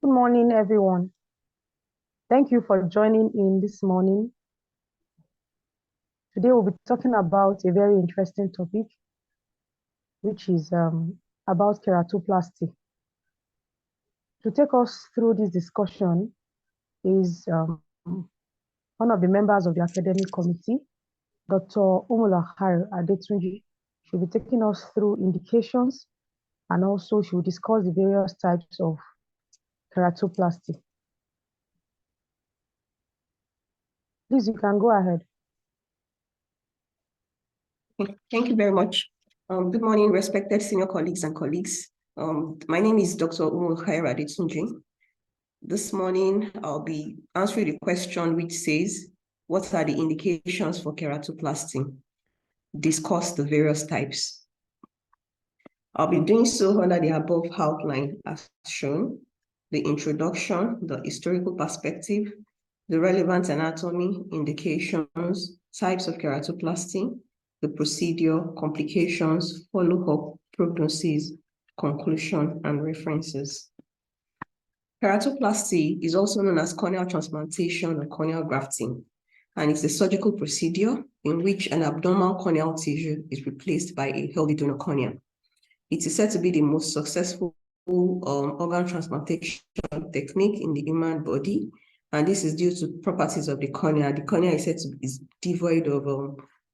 Good morning, everyone. Thank you for joining in this morning. Today we'll be talking about a very interesting topic, which is about keratoplasty. To take us through this discussion is one of the members of the academic committee, Dr. Ummulkhair Adetunji. She'll be taking us through indications, and also she will discuss the various types of keratoplasty. Please, you can go ahead. Thank you very much. Good morning, respected senior colleagues and colleagues. My name is Dr. Ummulkhair Adetunji. This morning, I'll be answering the question which says, what are the indications for keratoplasty? Discuss the various types. I'll be doing so under the above outline as shown: the introduction, the historical perspective, the relevant anatomy, indications, types of keratoplasty, the procedure, complications, follow-up, prognosis, conclusion, and references. Keratoplasty is also known as corneal transplantation or corneal grafting, and it's a surgical procedure in which an abnormal corneal tissue is replaced by a healthy donor cornea. It is said to be the most successful organ transplantation technique in the human body, and this is due to properties of the cornea. The cornea is said to be devoid of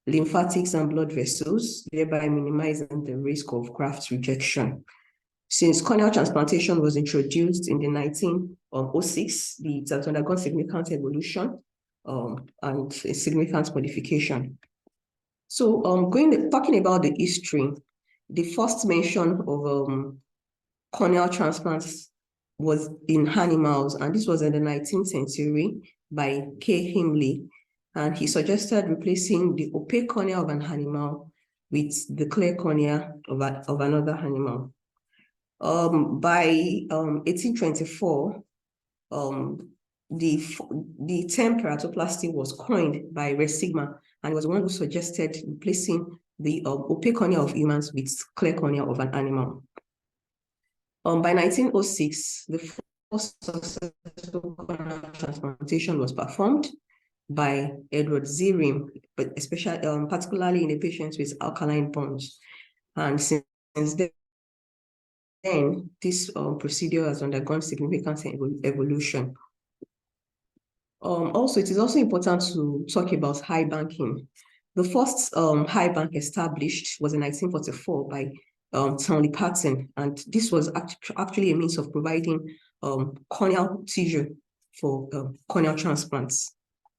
lymphatics and blood vessels, thereby minimizing the risk of graft rejection. Since corneal transplantation was introduced in the 1906, it has undergone significant evolution and a significant modification. So talking about the history, the first mention of corneal transplants was in animals, and this was in the 19th century by K. Himley, and he suggested replacing the opaque cornea of an animal with the clear cornea of another animal. By 1824, the term keratoplasty was coined by Registrar, and was the one who suggested replacing the opaque cornea of humans with clear cornea of an animal. By 1906, the first successful corneal transplantation was performed by Edward Zirim, but especially particularly in the patients with alkaline bones. And since then, this procedure has undergone significant evolution. Also, it is also important to talk about high banking. The first high bank established was in 1944 by Townley Patton, and this was actually a means of providing corneal tissue for corneal transplants.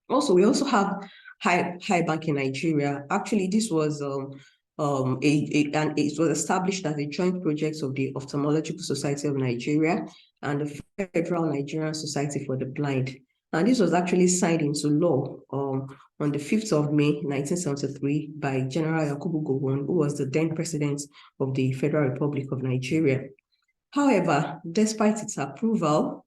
Also, we also have high bank in Nigeria. Actually, this was it was established as a joint project of the Ophthalmological Society of Nigeria and the Federal Nigerian Society for the Blind. And this was actually signed into law on the 5th of May, 1973 by General Yakubu Gowon, who was the then president of the Federal Republic of Nigeria. However, despite its approval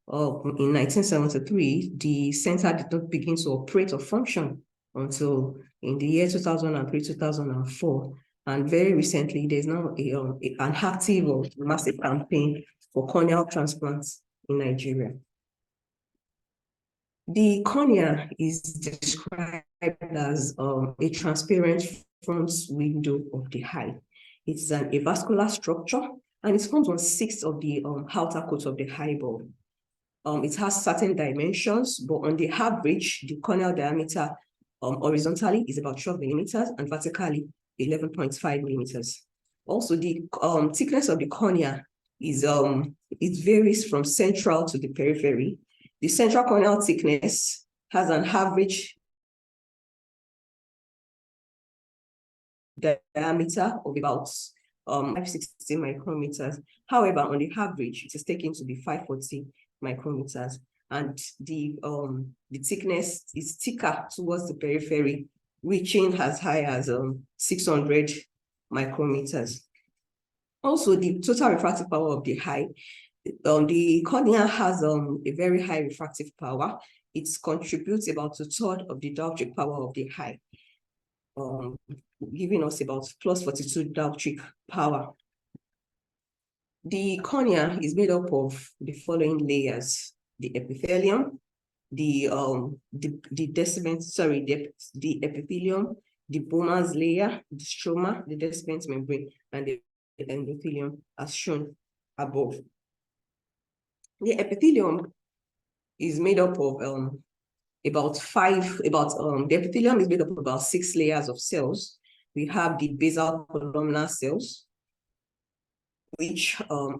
in 1973, the center did not begin to operate or function until in the year 2003-2004. And very recently, there's now an active or massive campaign for corneal transplants in Nigeria. The cornea is described as a transparent front window of the eye. It's an avascular structure, and it forms 1/6 of the outer coat of the eyeball. It has certain dimensions, but on the average, the corneal diameter horizontally is about 12 millimeters and vertically 11.5 millimeters. Also, the thickness of the cornea is it varies from central to the periphery. The central corneal thickness has an average diameter of about 560 micrometers. However, on the average, it is taken to be 540 micrometers, and the thickness is thicker towards the periphery, reaching as high as 600 micrometers. Also, the total refractive power of the eye. The cornea has a very high refractive power. It contributes about 1/3 of the dioptric power of the eye, giving us about +42 dioptric power. The cornea is made up of the following layers: the epithelium, the epithelium, the Bowman's layer, the stroma, the descent membrane, and the endothelium, as shown above. The epithelium is made up of the epithelium is made up of about 6 layers of cells. We have the basal columnar cells, which are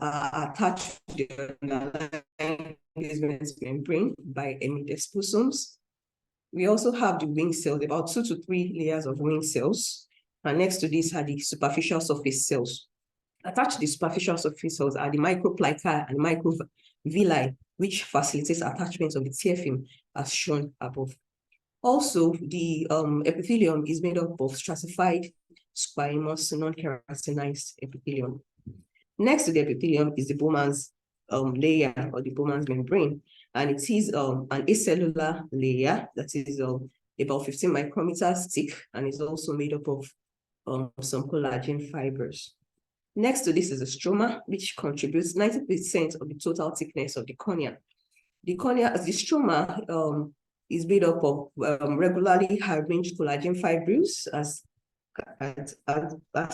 attached to the underlying basement membrane by hemidesposomes. We also have the wing cells, about 2 to 3 layers of wing cells. And next to this are the superficial surface cells. Attached to the superficial surface cells are the microplica and microvilli, which facilitates attachment of the tear film, as shown above. Also, the epithelium is made up of stratified squamous non-keratinized epithelium. Next to the epithelium is the Bowman's layer, or the Bowman's membrane, and it is an acellular layer that is about 15 micrometers thick, and is also made up of some collagen fibers. Next to this is the stroma, which contributes 90% of the total thickness of the cornea. The stroma is made up of regularly arranged collagen fibrils, as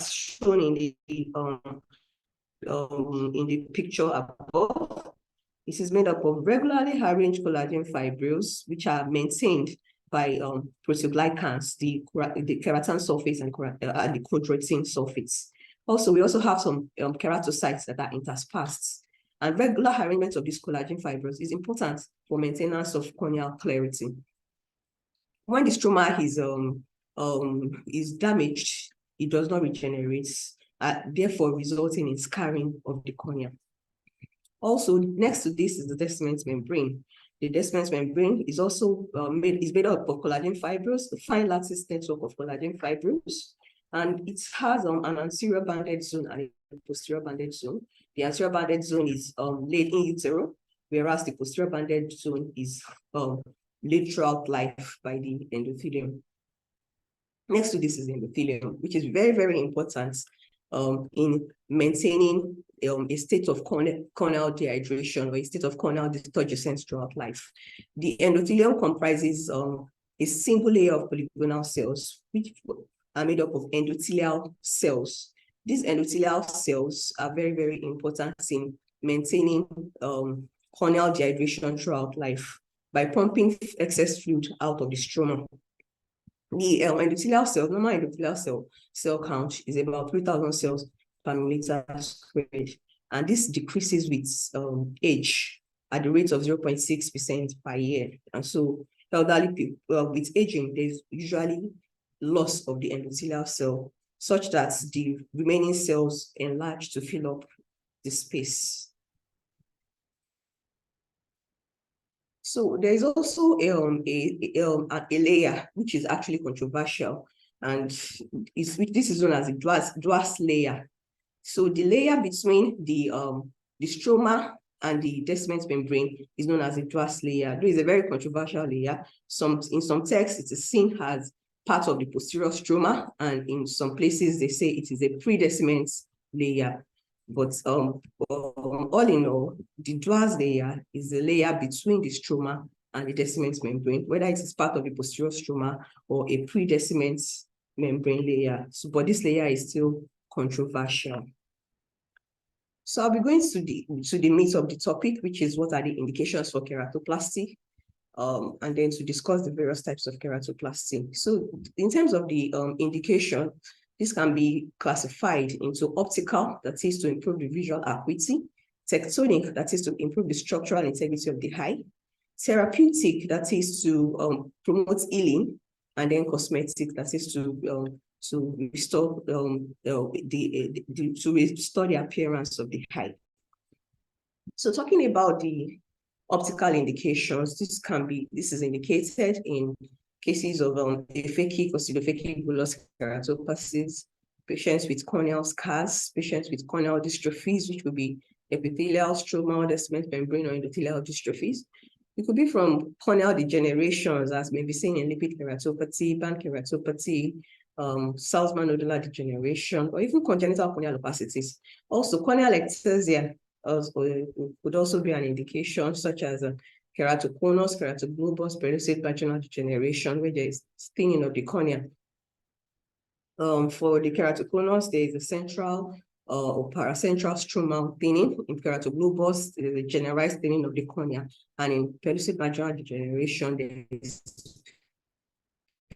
shown in the picture above. It is made up of regularly arranged collagen fibrils, which are maintained by proteoglycans, the keratin sulfates and the chondroitin sulfates. Also, we also have some keratocytes that are interspersed. And regular arrangement of these collagen fibers is important for maintenance of corneal clarity. When the stroma is damaged, it does not regenerate, therefore resulting in scarring of the cornea. Also, next to this is the descent membrane. The descent membrane is also made up of collagen fibers, a fine lattice network of collagen fibers, and it has an anterior banded zone and a posterior banded zone. The anterior banded zone is laid in utero, whereas the posterior banded zone is laid throughout life by the endothelium. Next to this is the endothelium, which is very, very important in maintaining a state of corneal dehydration or a state of corneal disturgescence throughout life. The endothelium comprises a single layer of polygonal cells, which are made up of endothelial cells. These endothelial cells are very, very important in maintaining corneal dehydration throughout life by pumping excess fluid out of the stroma. The endothelial cell, normal endothelial cell count is about 3,000 cells per millimeter squared, and this decreases with age at the rate of 0.6% per year. And so, elderly people with aging, there's usually loss of the endothelial cell, such that the remaining cells enlarge to fill up the space. So there is also a layer which is actually controversial, and this is known as the Dwas layer. So the layer between the stroma and the descent membrane is known as the Dwas layer. It is a very controversial layer. In some texts, it is seen as part of the posterior stroma, and in some places they say it is a pre-descent layer. But all in all, the Dwas layer is the layer between the stroma and the descent membrane, whether it is part of the posterior stroma or a pre-descent membrane layer. So, but this layer is still controversial. So I'll be going to the meat of the topic, which is what are the indications for keratoplasty, and then to discuss the various types of keratoplasty. So in terms of the indication, this can be classified into optical, that is to improve the visual acuity; tectonic, that is to improve the structural integrity of the eye; therapeutic, that is to promote healing; and then cosmetic, that is to restore the appearance of the eye. So talking about the optical indications, this is indicated in cases of aphakic or pseudophakic bullous keratopathies, patients with corneal scars, patients with corneal dystrophies, which will be epithelial, stromal, descent membrane, or endothelial dystrophies. It could be from corneal degenerations, as may be seen in lipid keratopathy, band keratopathy, Salzmann nodular degeneration, or even congenital corneal opacities. Also, corneal ectasia would also be an indication, such as keratoconus, keratoglobus, pellucid vaginal degeneration, where there is thinning of the cornea. For the keratoconus, there is a central or paracentral stromal thinning. In keratoglobus, there is a generalized thinning of the cornea, and in pellucid vaginal degeneration, there is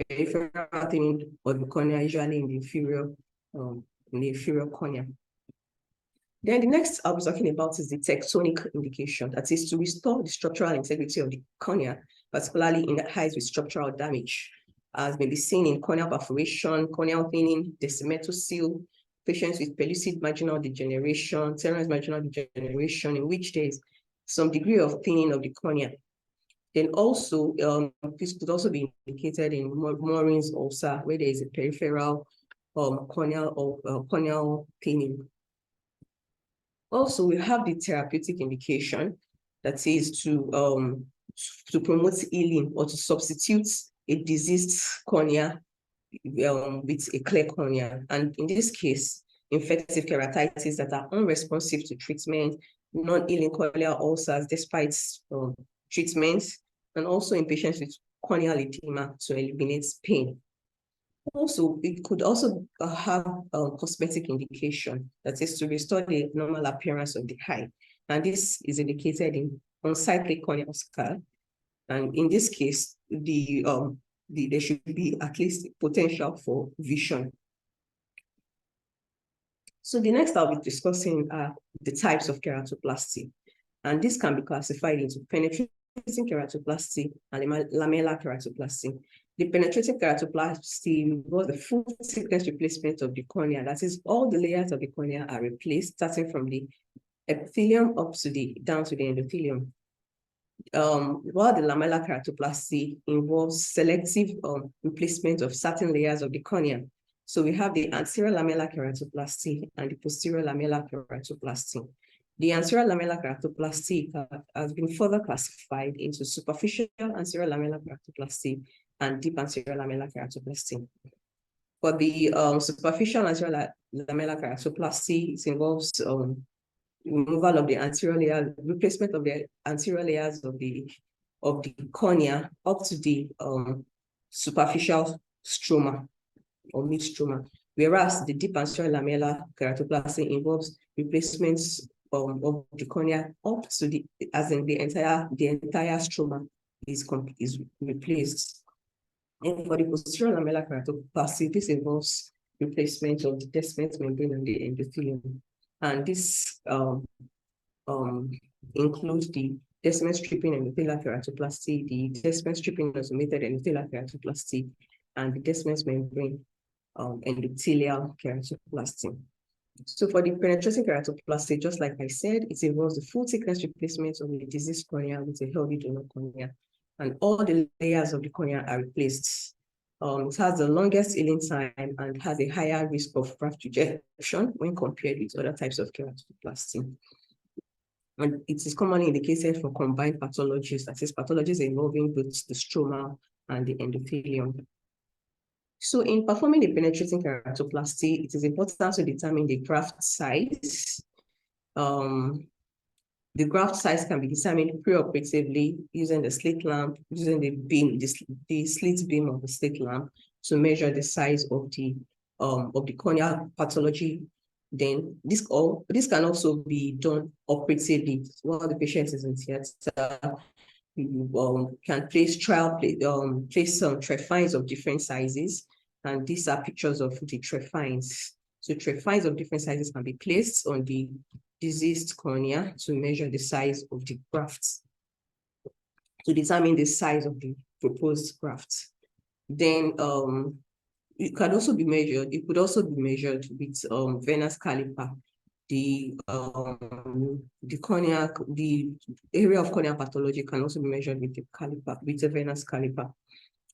peripheral thinning of the cornea, usually in the inferior cornea. Then the next I'll be talking about is the tectonic indication, that is to restore the structural integrity of the cornea, particularly in eyes with structural damage, as may be seen in corneal perforation, corneal thinning, decimetocele, patients with pellucid marginal degeneration, serous marginal degeneration, in which there is some degree of thinning of the cornea. Then also, this could also be indicated in Morin's ulcer, where there is a peripheral corneal thinning. Also, we have the therapeutic indication, that is to promote healing or to substitute a diseased cornea with a clear cornea. And in this case, infective keratitis that are unresponsive to treatment, non-healing corneal ulcers despite treatments, and also in patients with corneal edema to eliminate pain. Also, it could also have a cosmetic indication, that is to restore the normal appearance of the eye. And this is indicated in unsightly corneal scar. And in this case, there should be at least potential for vision. So the next I'll be discussing are the types of keratoplasty. And this can be classified into penetrating keratoplasty and lamellar keratoplasty. The penetrating keratoplasty involves the full thickness replacement of the cornea. That is, all the layers of the cornea are replaced, starting from the epithelium up to down to the endothelium. While the lamellar keratoplasty involves selective replacement of certain layers of the cornea. So we have the anterior lamellar keratoplasty and the posterior lamellar keratoplasty. The anterior lamellar keratoplasty has been further classified into superficial anterior lamellar keratoplasty and deep anterior lamellar keratoplasty. For the superficial anterior lamellar keratoplasty, it involves removal of the anterior layer, replacement of the anterior layers of the cornea up to the superficial stroma or mid stroma, whereas the deep anterior lamellar keratoplasty involves replacements of the cornea up to the entire stroma is replaced. And for the posterior lamellar keratoplasty, this involves replacement of the descent membrane and the endothelium. And this includes the descent stripping endothelial keratoplasty, the descent stripping automated endothelial keratoplasty, and the descent membrane endothelial keratoplasty. So for the penetrating keratoplasty, just like I said, it involves the full thickness replacement of the diseased cornea with a healthy donor cornea, and all the layers of the cornea are replaced. It has the longest healing time and has a higher risk of graft rejection when compared with other types of keratoplasty. And it is commonly indicated for combined pathologies, that is, pathologies involving both the stroma and the endothelium. So in performing the penetrating keratoplasty, it is important to determine the graft size. The graft size can be determined preoperatively using the slit lamp, using the beam, the slit beam of the slit lamp to measure the size of the corneal pathology. Then this can also be done operatively while the patient is in theater. You can place some trephines of different sizes, and these are pictures of the trephines. So trephines of different sizes can be placed on the diseased cornea to measure the size of the grafts, to determine the size of the proposed graft. Then it could also be measured with venous caliper. The area of corneal pathology can also be measured with a venous caliper.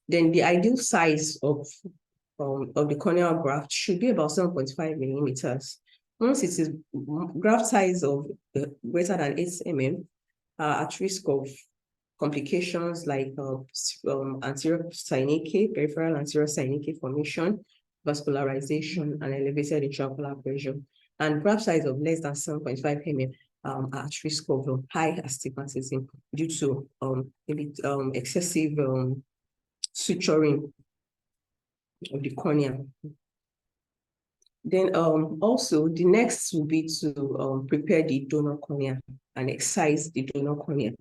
Then the ideal size of the corneal graft should be about 7.5 millimeters. Once it is graft size of greater than 8 mm, at risk of complications like anterior synechiae, peripheral anterior synechiae formation, vascularization, and elevated intraocular pressure. And graft size of less than 7.5 mm are at risk of high astigmatism due to maybe excessive suturing of the cornea. Then also the next will be to prepare the donor cornea and excise the donor cornea.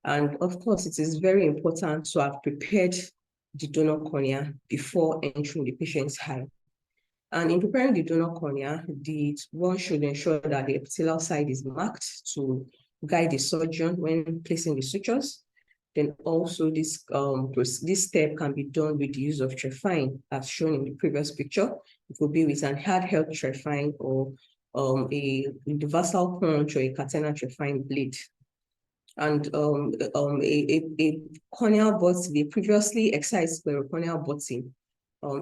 And of course, it is very important to have prepared the donor cornea before entering the patient's eye. And in preparing the donor cornea, one should ensure that the epithelial side is marked to guide the surgeon when placing the sutures. Then also this step can be done with the use of trephine, as shown in the previous picture. It will be with an handheld trephine or a universal punch or a catenary trephine blade. And a corneal button, the previously excised sclerocorneal button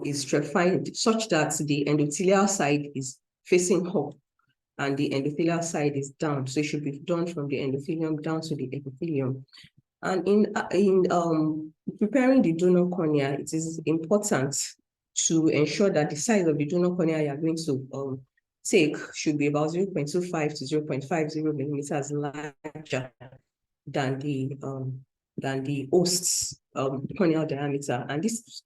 is trephined such that the endothelial side is facing up and the endothelial side is down. So it should be done from the endothelium down to the epithelium. And in preparing the donor cornea, it is important to ensure that the size of the donor cornea you are going to take should be about 0.25 to 0.50 millimeters larger than the host's corneal diameter. And this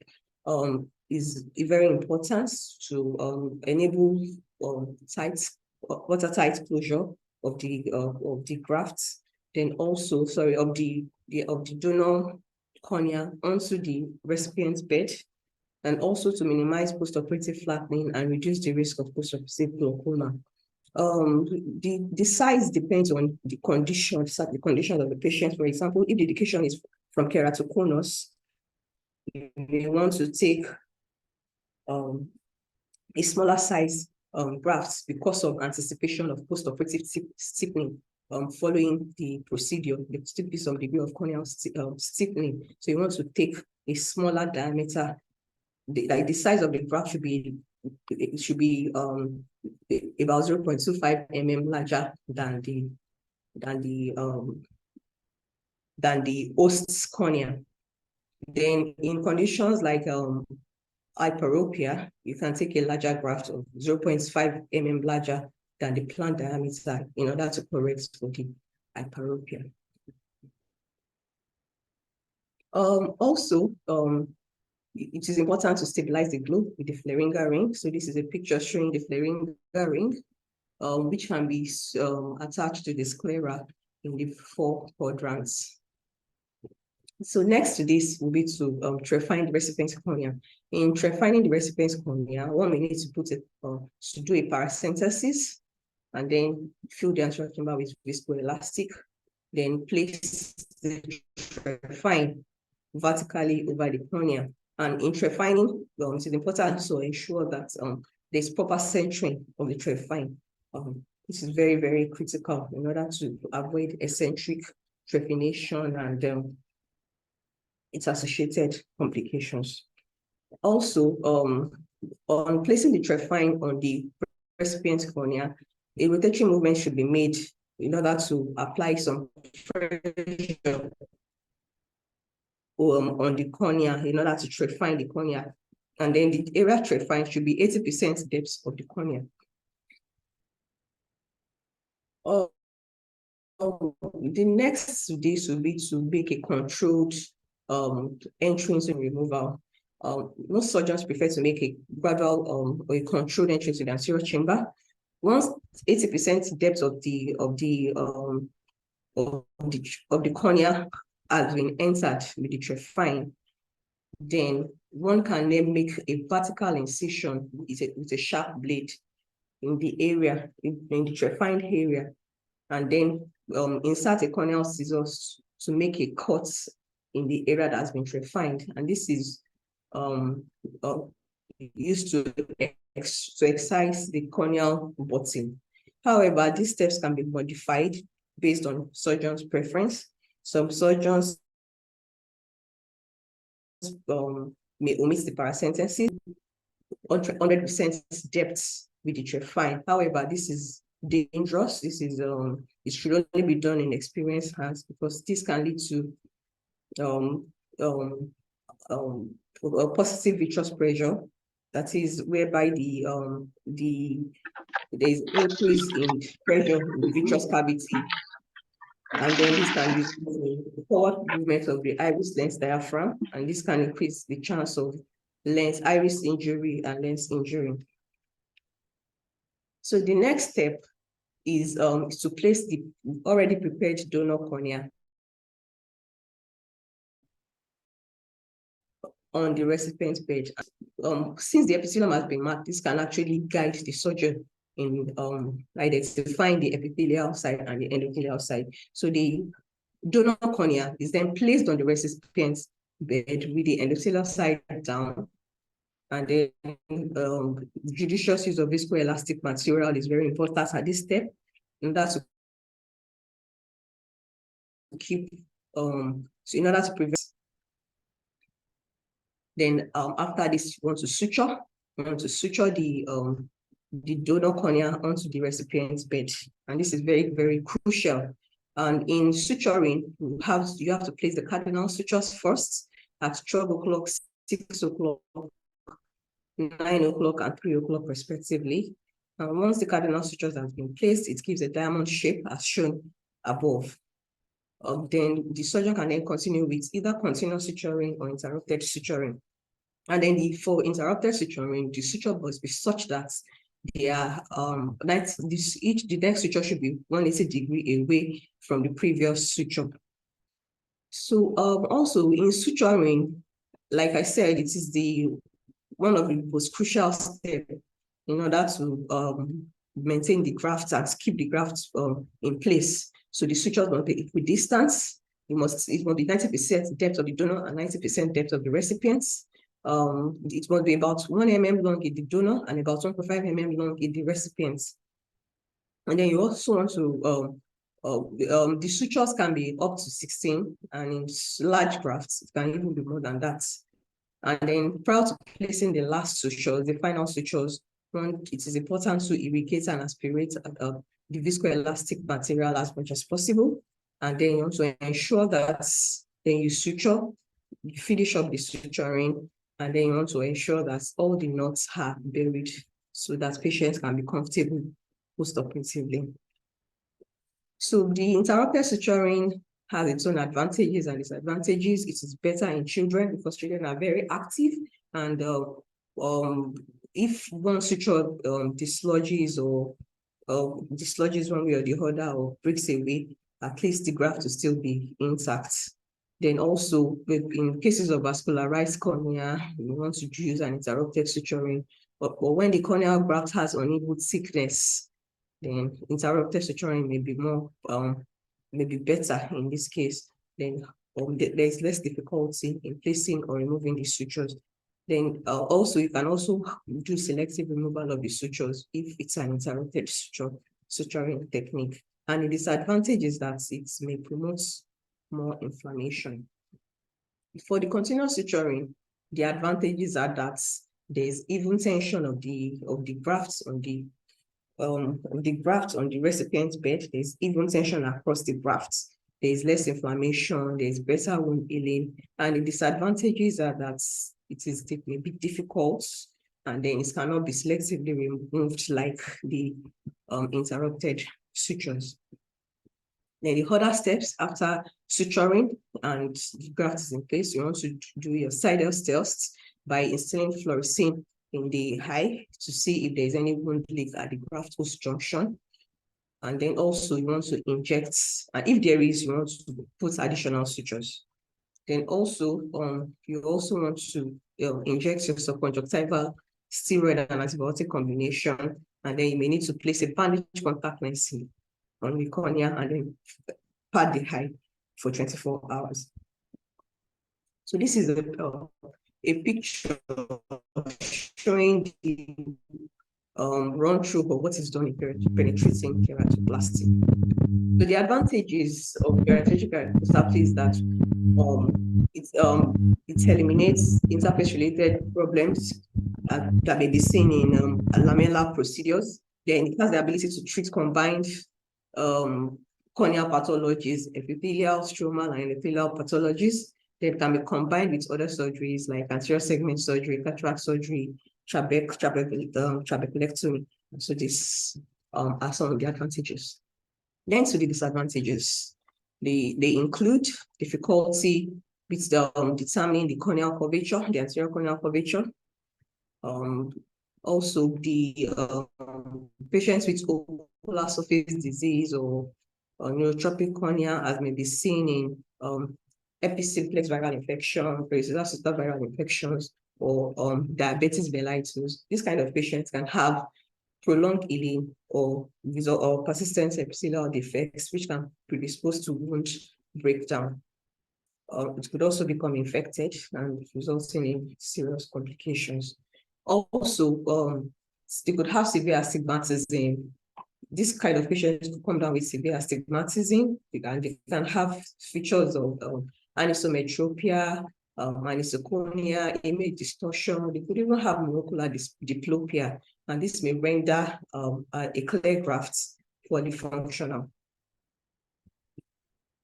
is very important to enable watertight closure of the grafts. Then also, of the donor cornea onto the recipient bed, and also to minimize postoperative flattening and reduce the risk of postoperative glaucoma. The size depends on the condition of the patient. For example, if the indication is from keratoconus, you want to take a smaller size grafts because of anticipation of postoperative stiffening following the procedure. There still be some degree of corneal stiffening. So you want to take a smaller diameter. The size of the graft should be about 0.25 mm larger than the host's cornea. Then in conditions like hyperopia, you can take a larger graft of 0.5 mm larger than the planned diameter in order to correct for the hyperopia. Also, it is important to stabilize the globe with the Fleringa ring. So this is a picture showing the Fleringa ring, which can be attached to the sclera in the 4 quadrants. So next to this will be to trefine the recipient's cornea. In trefining the recipient's cornea, one may need to put it to do a paracentesis, and then fill the anterior chamber with viscoelastic, then place the trefine vertically over the cornea. And in trefining, it is important to ensure that there's proper centering of the trefine. This is very, very critical in order to avoid eccentric trefination and its associated complications. Also, on placing the trefine on the recipient's cornea, a rotatory movement should be made in order to apply some pressure on the cornea in order to trefine the cornea. And then the area trefine should be 80% depth of the cornea. The next to this will be to make a controlled entrance and removal. Most surgeons prefer to make a gradual or a controlled entrance to the anterior chamber. Once 80% depth of the cornea has been entered with the trefine, then one can then make a vertical incision with a sharp blade in the area, in the trefined area, and then insert a corneal scissors to make a cut in the area that has been trefined. And this is used to excise the corneal button. However, these steps can be modified based on surgeon's preference. Some surgeons may omit the paracentesis, 100% depth with the trefine. However, this is dangerous. This is it should only be done in experienced hands, because this can lead to positive vitreous pressure that is whereby there's increase in pressure in the vitreous cavity, and then this can result in the forward movement of the iris lens diaphragm, and this can increase the chance of iris injury and lens injury. So the next step is to place the already prepared donor cornea on the recipient bed. Since the epithelium has been marked, this can actually guide the surgeon in identifying the epithelial side and the endothelial side. So the donor cornea is then placed on the recipient's bed with the endothelial side down, and then judicious use of viscoelastic material is very important at this step, and that's to keep so in order to prevent. Then after this, you want to suture the donor cornea onto the recipient's bed, and this is very, very crucial. And in suturing, you have to place the cardinal sutures first at 12 o'clock, 6 o'clock, 9 o'clock, and 3 o'clock respectively. And once the cardinal sutures have been placed, it gives a diamond shape as shown above. Then the surgeon can then continue with either continuous suturing or interrupted suturing. And then for interrupted suturing, the suture must be such that they are the next suture should be 180 degrees away from the previous suture. So also in suturing, like I said, it is one of the most crucial steps in order to maintain the graft and keep the graft in place. So the sutures must be equidistant. It must be 90% depth of the donor and 90% depth of the recipient. It must be about 1 mm long in the donor and about 1.5 mm long in the recipient. And then you also want to the sutures can be up to 16, and in large grafts it can even be more than that. And then prior to placing the last sutures, the final sutures, it is important to irrigate and aspirate the viscoelastic material as much as possible. And then you want to ensure that then you finish up the suturing, and then you want to ensure that all the knots are buried so that patients can be comfortable post-operatively. So the interrupted suturing has its own advantages and disadvantages. It is better in children because children are very active, and if one suture dislodges one way or the other or breaks away, at least the graft will still be intact. Then also, in cases of vascularized cornea, you want to use an interrupted suturing. But when the corneal graft has uneven thickness, then interrupted suturing may be more, maybe better in this case. Then there's less difficulty in placing or removing the sutures. Then also, you can also do selective removal of the sutures if it's an interrupted suturing technique. And the disadvantage is that it may promote more inflammation. For the continuous suturing, the advantages are that there's even tension of the grafts on the graft on the recipient's bed. There's even tension across the grafts. There's less inflammation, there's better wound healing, and the disadvantages are that it may be difficult, and then it cannot be selectively removed like the interrupted sutures. Then the other steps after suturing and the graft is in place, you want to do your Seidel test by instilling fluorescein in the eye to see if there's any wound leak at the graft host junction. And then also you want to inject, and if there is, you want to put additional sutures. Then also, you also want to inject your subconjunctival steroid and antibiotic combination, and then you may need to place a bandage contact lens on the cornea and then pad the eye for 24 hours. So this is a picture showing the run through of what is done in penetrating keratoplasty. So the advantages of penetrating keratoplasty is that it eliminates interface-related problems that may be seen in lamellar procedures. Then it has the ability to treat combined corneal pathologies, epithelial, stromal, and endothelial pathologies that can be combined with other surgeries like anterior segment surgery, cataract surgery, trabeculectomy. So this are some of the advantages. Then to the disadvantages, they include difficulty with determining the corneal curvature, the anterior corneal curvature. Also, the patients with ocular surface disease or neurotropic cornea, as may be seen in episymplex viral infection, perissodactyl viral infections, or diabetes mellitus. This kind of patients can have prolonged healing or persistent epithelial defects, which can predispose to wound breakdown. It could also become infected and resulting in serious complications. Also, they could have severe astigmatism. This kind of patients could come down with severe astigmatism, and they can have features of anisometropia, anisoconia, image distortion. They could even have monocular diplopia, and this may render a clear graft poorly functional.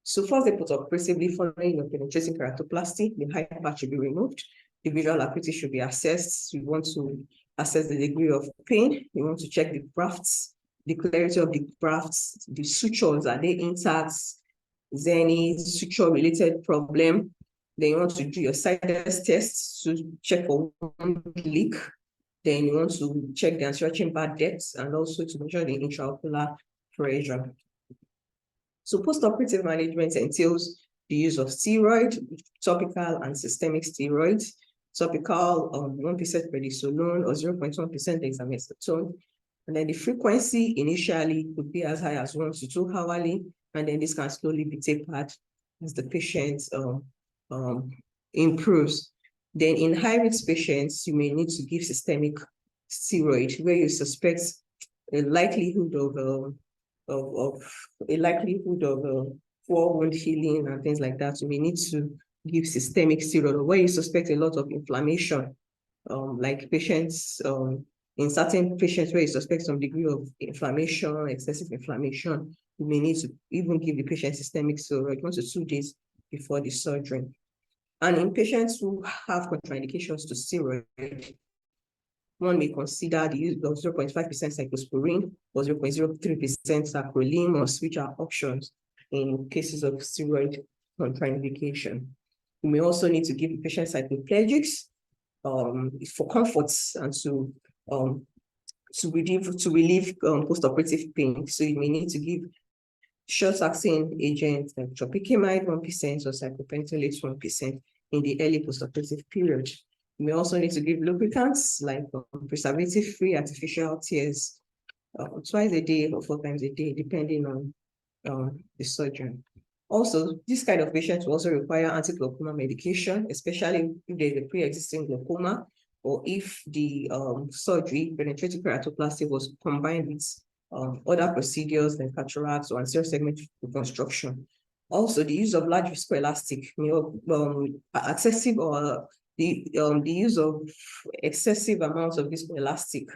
So first, postoperatively following penetrating keratoplasty, the high part should be removed. The visual acuity should be assessed. We want to assess the degree of pain. We want to check the grafts, the clarity of the grafts, the sutures, are they intact? Is there any suture-related problem? Then you want to do your sinus tests to check for wound leak. Then you want to check the anterior chamber depth and also to measure the intraocular pressure. So postoperative management entails the use of steroid, topical and systemic steroids. Topical 1% prednisolone or 0.1% dexamethasone. And then the frequency initially could be as high as 1 to 2 hourly, and then this can slowly be tapered as the patient improves. Then in high-risk patients, you may need to give systemic steroid where you suspect a likelihood of poor wound healing and things like that. So we need to give systemic steroid where you suspect a lot of inflammation, like patients, in certain patients where you suspect some degree of inflammation, excessive inflammation, you may need to even give the patient systemic steroid 1 to 2 days before the surgery. And in patients who have contraindications to steroid, one may consider the use of 0.5% cyclosporine or 0.03% sacrolimos, which are options in cases of steroid contraindication. You may also need to give the patient cycloplegics for comfort and to relieve postoperative pain. So you may need to give short-acting agents like tropicamide 1% or cyclopentolate 1% in the early postoperative period. You may also need to give lubricants like preservative-free artificial tears twice a day or 4 times a day, depending on the surgeon. Also, this kind of patients will also require anti-glaucoma medication, especially if there's a pre-existing glaucoma or if the surgery, penetrating keratoplasty, was combined with other procedures like cataracts or anterior segment reconstruction. Also, the use of large viscoelastic, excessive or the use of excessive amounts of viscoelastic,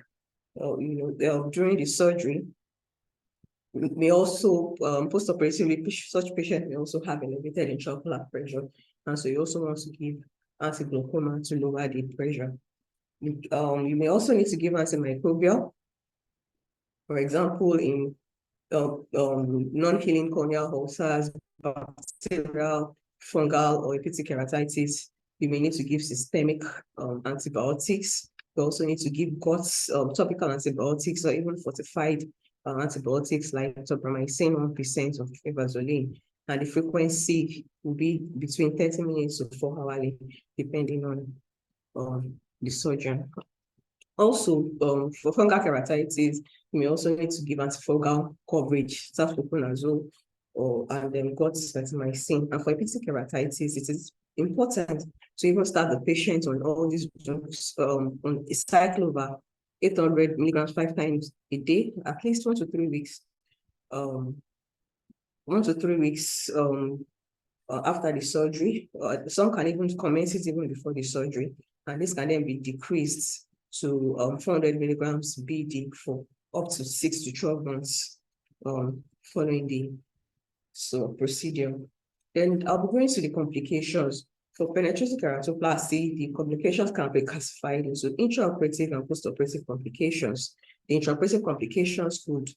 during the surgery may also postoperatively, such patients may also have elevated intraocular pressure, and so you also want to give anti-glaucoma to lower the pressure. You may also need to give antimicrobial, for example, in non-healing corneal ulcers, bacterial, fungal, or hepatic keratitis. You may need to give systemic antibiotics. You also need to give topical antibiotics or even fortified antibiotics like tobramycin 1% of fevazoline. And the frequency will be between 30 minutes to 4 hourly, depending on the surgeon. Also, for fungal keratitis, you may also need to give antifungal coverage, tafluconazole, and then gotsyphosphomycin. And for hepatic keratitis, it is important to even start the patient on all these drugs on a cycle over 800 milligrams 5 times a day, at least 1 to 3 weeks. 1 to 3 weeks after the surgery. Some can even commence it even before the surgery, and this can then be decreased to 400 milligrams BD for up to 6 to 12 months following the procedure. Then I'll be going to the complications For penetrating keratoplasty, the complications can be classified into intraoperative and postoperative complications. The intraoperative complications could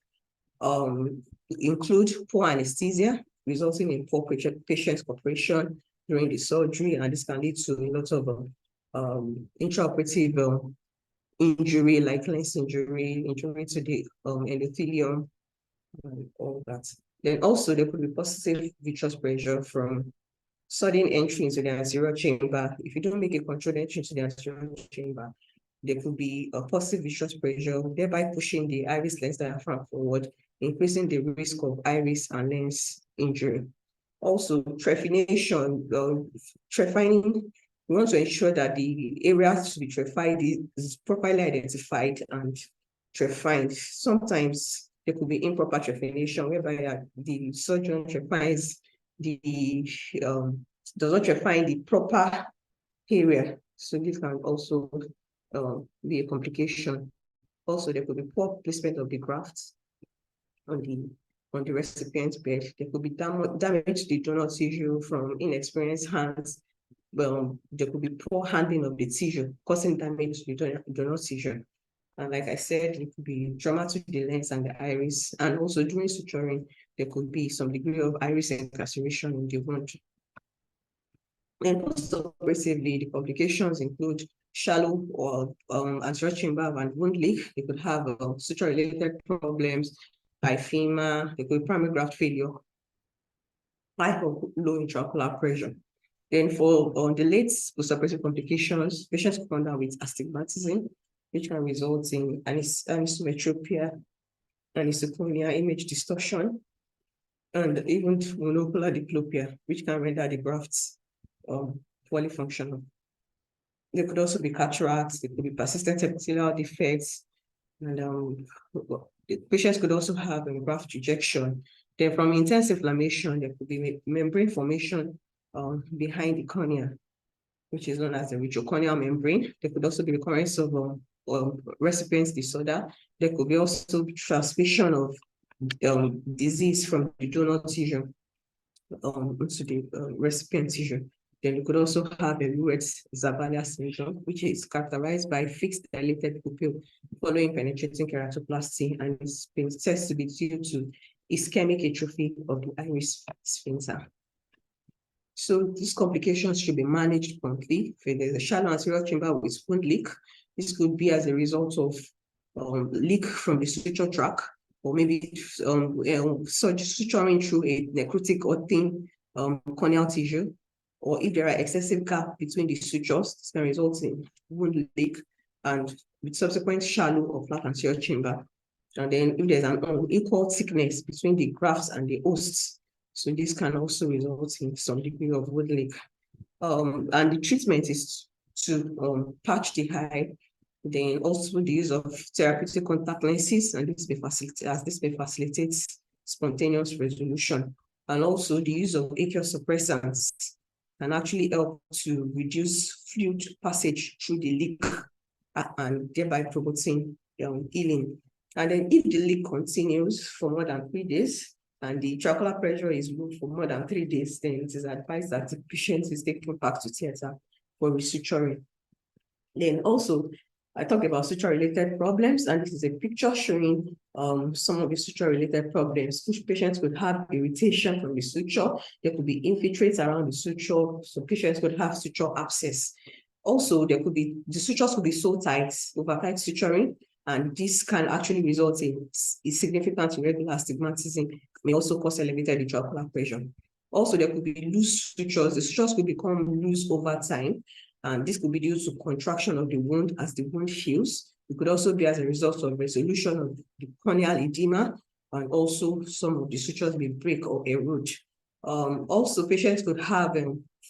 include poor anesthesia, resulting in poor patient cooperation during the surgery, and this can lead to a lot of intraoperative injury, like lens injury, injury to the endothelium, and all that. Then also there could be positive vitreous pressure from sudden entry into the anterior chamber. If you don't make a controlled entry into the anterior chamber, there could be a positive vitreous pressure, thereby pushing the iris lens diaphragm forward, increasing the risk of iris and lens injury. Also, trephination, trephining, we want to ensure that the area to be trephined is properly identified and trephined. Sometimes there could be improper trephination, whereby the surgeon trephines does not trephine the proper area. So this can also be a complication. Also, there could be poor placement of the grafts on the recipient bed. There could be damage to the donor tissue from inexperienced hands. Well, there could be poor handling of the tissue, causing damage to the donor tissue. And like I said, it could be trauma to the lens and the iris. And also during suturing, there could be some degree of iris incarceration in the wound. And post-operatively, the complications include shallow or anterior chamber and wound leak. They could have suture-related problems, hyphema, they could be primary graft failure, high or low intraocular pressure. Then for the late post-operative complications, patients come down with astigmatism, which can result in anisometropia, anisoconia, image distortion, and even monocular diplopia, which can render the grafts poorly functional. There could also be cataracts, there could be persistent epithelial defects, and patients could also have graft rejection. Then from intense inflammation, there could be membrane formation behind the cornea, which is known as the retrocorneal membrane. There could also be recurrence of recipient's disorder. There could be also transmission of disease from the donor tissue into the recipient tissue. Then you could also have a Lewis-Zavalia syndrome, which is characterized by fixed dilated pupil following penetrating keratoplasty, and it's been said to be due to ischemic atrophy of the iris sphincter. So these complications should be managed promptly. If there's a shallow anterior chamber with wound leak, this could be as a result of leak from the suture tract, or maybe suturing through a necrotic or thin corneal tissue, or if there are excessive gap between the sutures, this can result in wound leak and with subsequent shallow or flat anterior chamber. And then if there's an unequal thickness between the grafts and the hosts, so this can also result in some degree of wound leak. And the treatment is to patch the eye, then also the use of therapeutic contact lenses, and this may facilitate spontaneous resolution. And also the use of aqueous suppressants can actually help to reduce fluid passage through the leak and thereby promoting healing. And then if the leak continues for more than 3 days and the intraocular pressure is low for more than 3 days, then it is advised that the patient is taken back to theater for resuturing. Then also, I talked about suture-related problems, and this is a picture showing some of the suture-related problems. Which patients could have irritation from the suture. There could be infiltrates around the suture, so patients could have suture abscess. Also, there could be, the sutures could be so tight, over-tight suturing, and this can actually result in a significant irregular astigmatism, may also cause elevated intraocular pressure. Also, there could be loose sutures. The sutures could become loose over time, and this could be due to contraction of the wound as the wound heals. It could also be as a result of resolution of the corneal edema, and also some of the sutures may break or erode. Also, patients could have,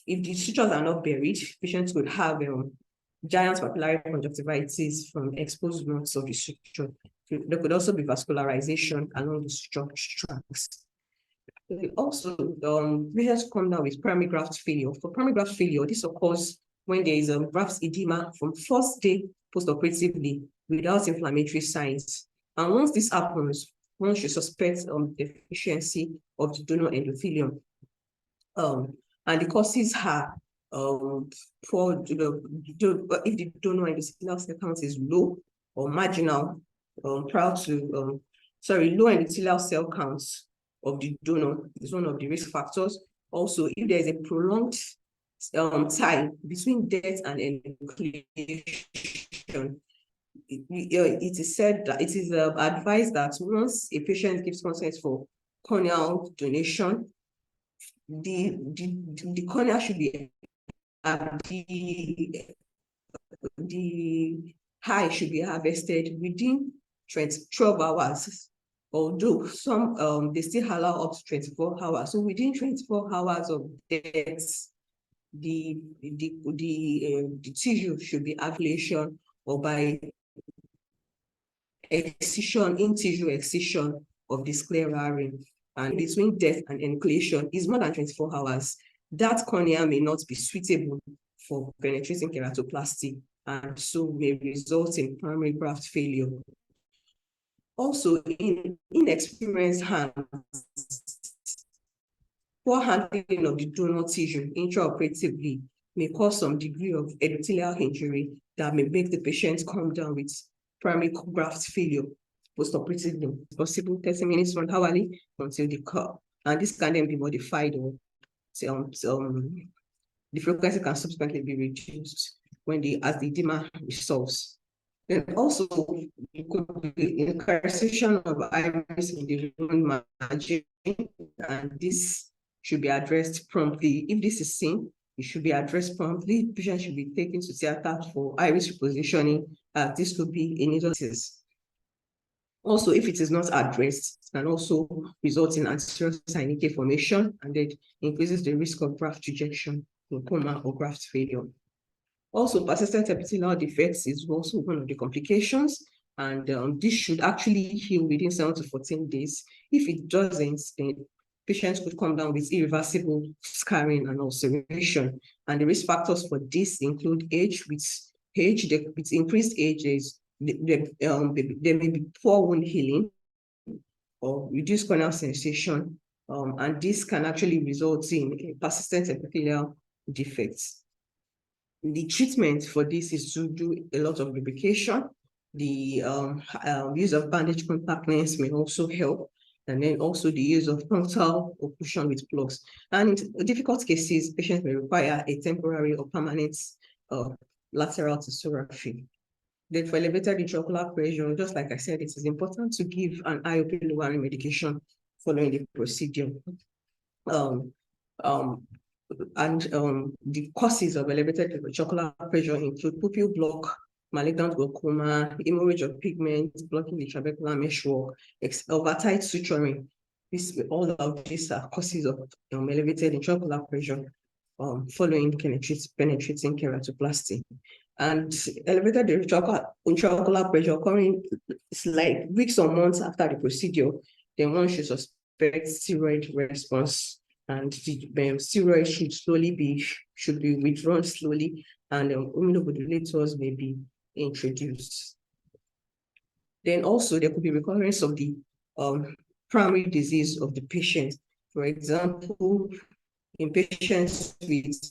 if the sutures are not buried, patients could have giant papillary conjunctivitis from exposed nodes of the suture. There could also be vascularization along the suture tracts. Also, patients come down with primary graft failure. For primary graft failure, this occurs when there is graft edema from first day postoperatively without inflammatory signs. And once this happens, one should suspect deficiency of the donor endothelium. And the causes are poor, if the donor endothelial cell count is low or marginal, prior to, low endothelial cell counts of the donor is one of the risk factors. Also, if there is a prolonged tie between death and enucleation, it is said that it is advised that once a patient gives consent for corneal donation, the cornea should be the high should be harvested within 12 hours. Although some they still allow up to 24 hours. So within 24 hours of death, the tissue should be ablation or by excision, in tissue excision of the scleral ring. And between death and enucleation is more than 24 hours. That cornea may not be suitable for penetrating keratoplasty and so may result in primary graft failure. Also, in inexperienced hands, poor handling of the donor tissue intraoperatively may cause some degree of endothelial injury that may make the patient come down with primary graft failure postoperatively. It's possible 30 minutes, 1 hour until the curve. And this can then be modified or the frequency can subsequently be reduced as the edema resolves. Then also, it could be incarceration of iris in the lumen margin, and this should be addressed promptly. If this is seen, it should be addressed promptly. The patient should be taken to theater for iris repositioning. This could be a needle-disease. Also, if it is not addressed, it can also result in anterior synechial formation, and it increases the risk of graft rejection, glaucoma, or graft failure. Also, persistent epithelial defects is also one of the complications, and this should actually heal within 7 to 14 days. If it doesn't, then patients could come down with irreversible scarring and ulceration. And the risk factors for this include age. With increased ages, there may be poor wound healing or reduced corneal sensation, and this can actually result in persistent epithelial defects. The treatment for this is to do a lot of lubrication. The use of bandage compactness may also help, and then also the use of punctal occlusion with plugs. And in difficult cases, patients may require a temporary or permanent lateral tesserography. Then for elevated intraocular pressure, just like I said, it is important to give an IOP lowering medication following the procedure. The causes of elevated intraocular pressure include pupil block, malignant glaucoma, hemorrhage of pigment, blocking the trabecular meshwork, overtight suturing. All of these are causes of elevated intraocular pressure following penetrating keratoplasty. And elevated intraocular pressure occurring like weeks or months after the procedure, then one should suspect steroid response, and the steroid should be withdrawn slowly, and immunomodulators may be introduced. Then also there could be recurrence of the primary disease of the patient. For example, in patients with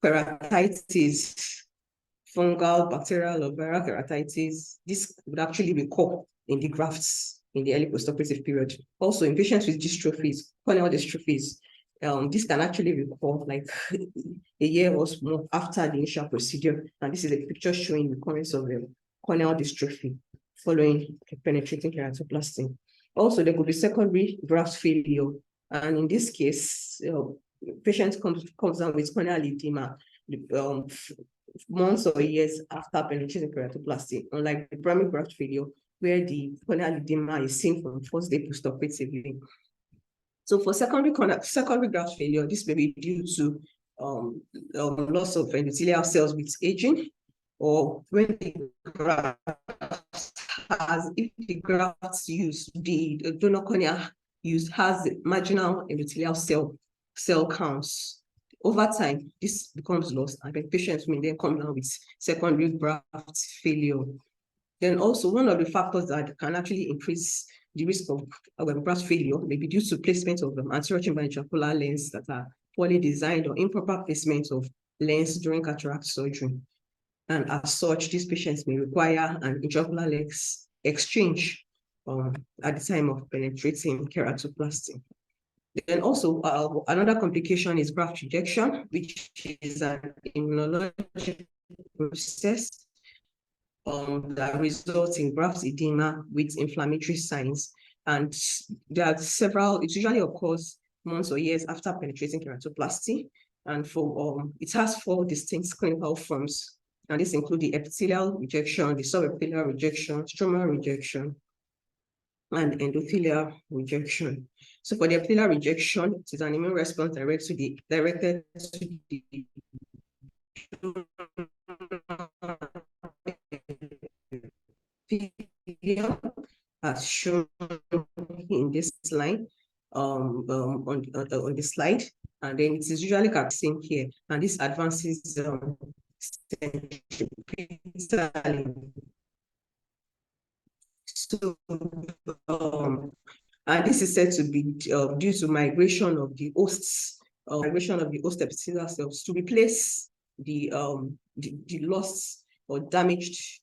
keratitis, fungal, bacterial, or viral keratitis, this would actually recur in the grafts in the early postoperative period. Also, in patients with dystrophies, corneal dystrophies, this can actually recur like a year or more after the initial procedure. And this is a picture showing recurrence of corneal dystrophy following penetrating keratoplasty. Also, there could be secondary graft failure. And in this case, patient comes down with corneal edema months or years after penetrating keratoplasty, unlike the primary graft failure, where the corneal edema is seen from first day postoperatively. So for secondary graft failure, this may be due to loss of endothelial cells with aging, or when the graft if the grafts used, the donor cornea used has marginal endothelial cell counts. Over time, this becomes lost, and then patients may then come down with secondary graft failure. Then also, one of the factors that can actually increase the risk of graft failure may be due to placement of anterior chamber intraocular lens that are poorly designed or improper placement of lens during cataract surgery. And as such, these patients may require an intraocular lens exchange at the time of penetrating keratoplasty. Then also, another complication is graft rejection, which is an immunological process that results in graft edema with inflammatory signs. And there are several, it usually occurs months or years after penetrating keratoplasty. And it has 4 distinct clinical forms. And this include the epithelial rejection, the subepithelial rejection, stromal rejection, and endothelial rejection. So for the epithelial rejection, it is an immune response directed to the as shown in this line on the slide, and then it is usually seen here, and this advances so and this is said to be due to migration of the hosts, migration of the host epithelial cells to replace the lost or damaged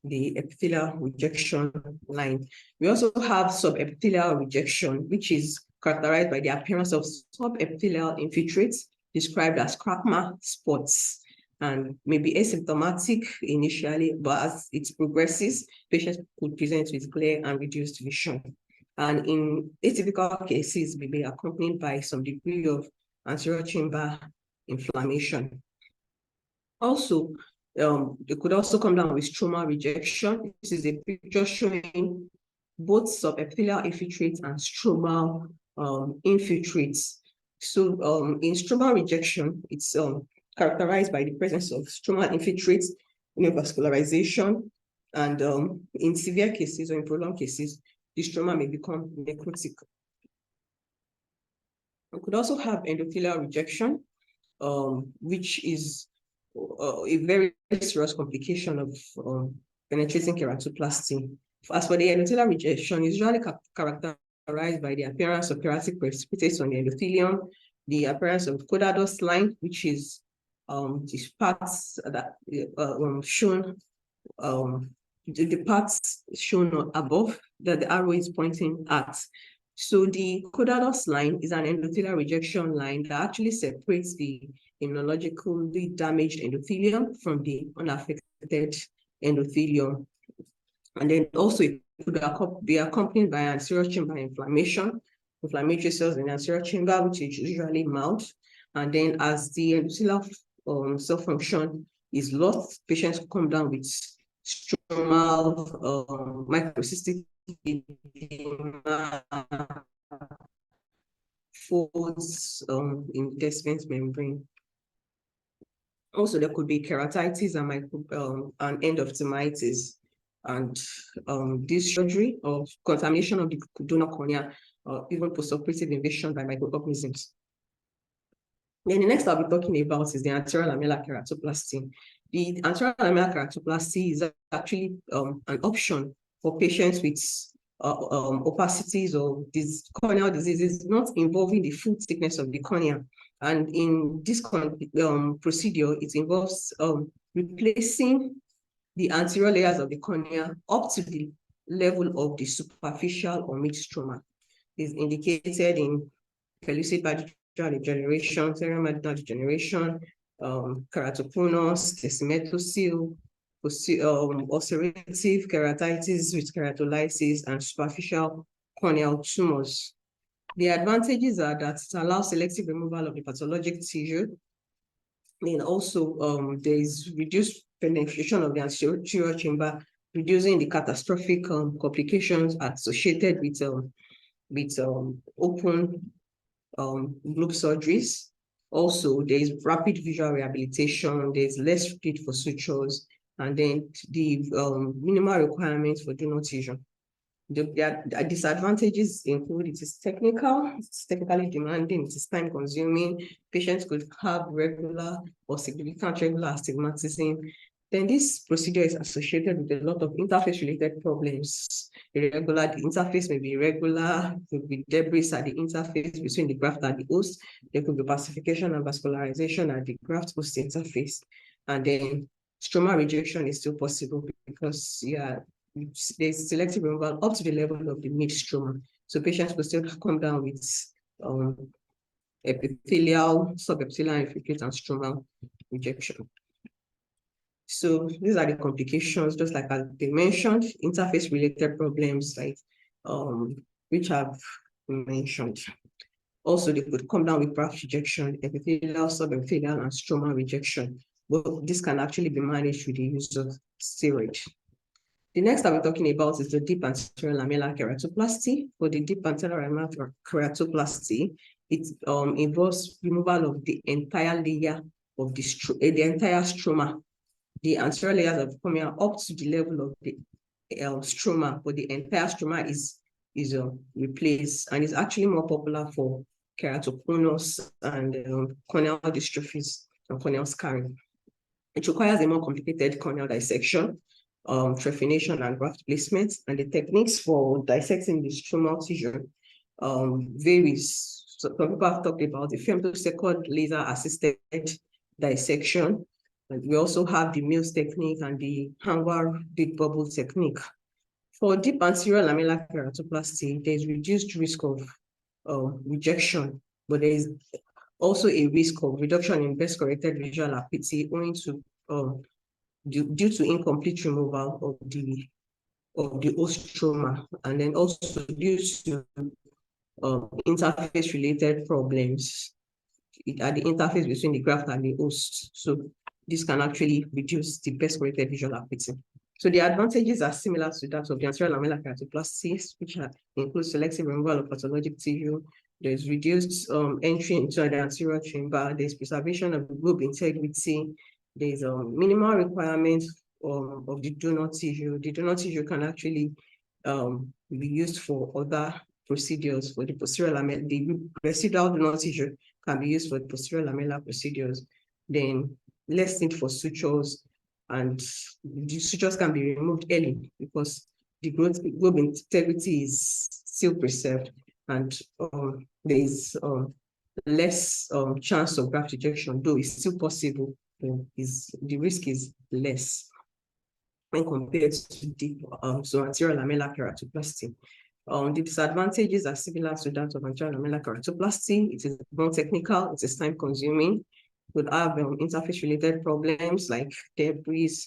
the epithelial rejection line. We also have subepithelial rejection, which is characterized by the appearance of subepithelial infiltrates described as crackma spots, and may be asymptomatic initially, but as it progresses, patients could present with glare and reduced vision. And in atypical cases, may be accompanied by some degree of anterior chamber inflammation. Also, it could also come down with stromal rejection. This is a picture showing both subepithelial infiltrates and stromal infiltrates. So in stromal rejection, it's characterized by the presence of stromal infiltrates, neovascularization, and in severe cases or in prolonged cases, the stroma may become necrotic. We could also have endothelial rejection, which is a very serious complication of penetrating keratoplasty. As for the endothelial rejection, it's usually characterized by the appearance of keratic precipitates on the endothelium, the appearance of coda dust line, which is these parts that shown, the parts shown above that the arrow is pointing at. So the coda dust line is an endothelial rejection line that actually separates the immunologically damaged endothelium from the unaffected endothelium. And then also it could be accompanied by anterior chamber inflammation, inflammatory cells in the anterior chamber, which is usually mild. And then as the endothelial cell function is lost, patients come down with stromal microcystic folds in the descent membrane. Also, there could be keratitis and endophthalmitis, and this surgery or contamination of the donor cornea, or even postoperative invasion by microorganisms. Then the next I'll be talking about is the anterior lamellar keratoplasty. The anterior lamellar keratoplasty is actually an option for patients with opacities or these corneal diseases not involving the full thickness of the cornea. And in this procedure, it involves replacing the anterior layers of the cornea up to the level of the superficial or mid-stroma. It's indicated in pellucid badigeal degeneration, cerebral degeneration, keratoconus, tessemetocele, ulcerative keratitis with keratolysis, and superficial corneal tumors. The advantages are that it allows selective removal of the pathologic tissue. And also, there is reduced penetration of the anterior chamber, reducing the catastrophic complications associated with open loop surgeries. Also, there is rapid visual rehabilitation, there is less need for sutures, and then the minimal requirements for donor tissue. The disadvantages include it's technically demanding, it is time consuming, patients could have regular or significant regular astigmatism, Then this procedure is associated with a lot of interface-related problems. The interface may be irregular, there could be debris at the interface between the graft and the host. There could be pacification and vascularization at the graft-host interface. And then stromal rejection is still possible because there's selective removal up to the level of the mid-stroma. So patients will still come down with epithelial, subepithelial infiltrate, and stromal rejection. So these are the complications, just like as they mentioned, interface-related problems like which I've mentioned. Also, they could come down with graft rejection, epithelial, subepithelial, and stromal rejection. But this can actually be managed with the use of steroid. The next I'll be talking about is the deep anterior lamellar keratoplasty. For the deep anterior lamellar keratoplasty, it involves removal of the entire layer of the entire stroma. The anterior layers of the cornea up to the level of the stroma, but the entire stroma is replaced, and is actually more popular for keratoconus and corneal dystrophies and corneal scarring. It requires a more complicated corneal dissection, trephination, and graft placement, and the techniques for dissecting the stromal tissue varies. So some people have talked about the femtosecond laser-assisted dissection. And we also have the Mills technique and the Hangwar big bubble technique. For deep anterior lamellar keratoplasty, there's reduced risk of rejection, but there is also a risk of reduction in best corrected visual acuity owing to due to incomplete removal of the ostroma, and then also due to interface-related problems at the interface between the graft and the host. So this can actually reduce the best corrected visual acuity. So the advantages are similar to that of the anterior lamellar keratoplasty, which include selective removal of pathologic tissue. There's reduced entry into the anterior chamber. There's preservation of the globe integrity. There's minimal requirements of the donor tissue. The donor tissue can actually be used for other procedures. For the posterior lamellar, the residual donor tissue can be used for the posterior lamellar procedures. Then less need for sutures, and the sutures can be removed early because the globe integrity is still preserved, and there is less chance of graft rejection, though it's still possible. The risk is less when compared to the anterior lamellar keratoplasty. The disadvantages are similar to that of anterior lamellar keratoplasty. It is more technical, it is time-consuming. Could have interface-related problems like debris,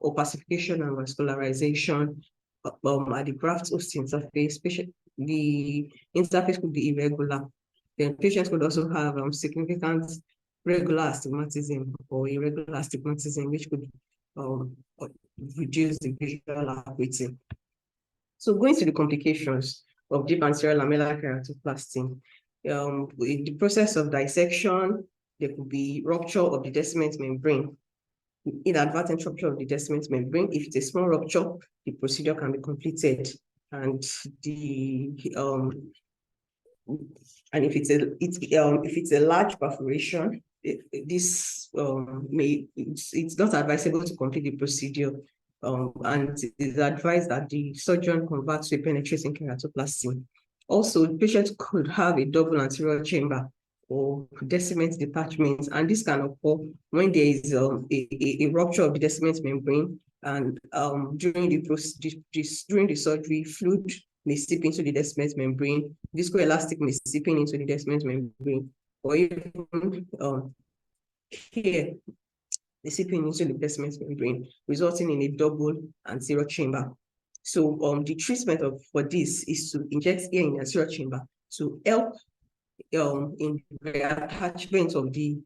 opacification, and vascularization at the graft-host interface. The interface could be irregular. Then patients could also have significant regular astigmatism or irregular astigmatism, which could reduce the visual acuity. So going to the complications of deep anterior lamellar keratoplasty, in the process of dissection, there could be rupture of the descendant membrane, inadvertent rupture of the descendant membrane. If it's a small rupture, the procedure can be completed, and if it's a large perforation, it's not advisable to complete the procedure, and it is advised that the surgeon convert to a penetrating keratoplasty. Also, the patient could have a double anterior chamber or descendant detachment, and this can occur when there is a rupture of the descendant membrane, and during the surgery, fluid may seep into the descendant membrane, viscoelastic may seep into the descendant membrane, or even here, the seeping into the descendant membrane, resulting in a double anterior chamber. So the treatment for this is to inject air in the anterior chamber to help in the attachment of the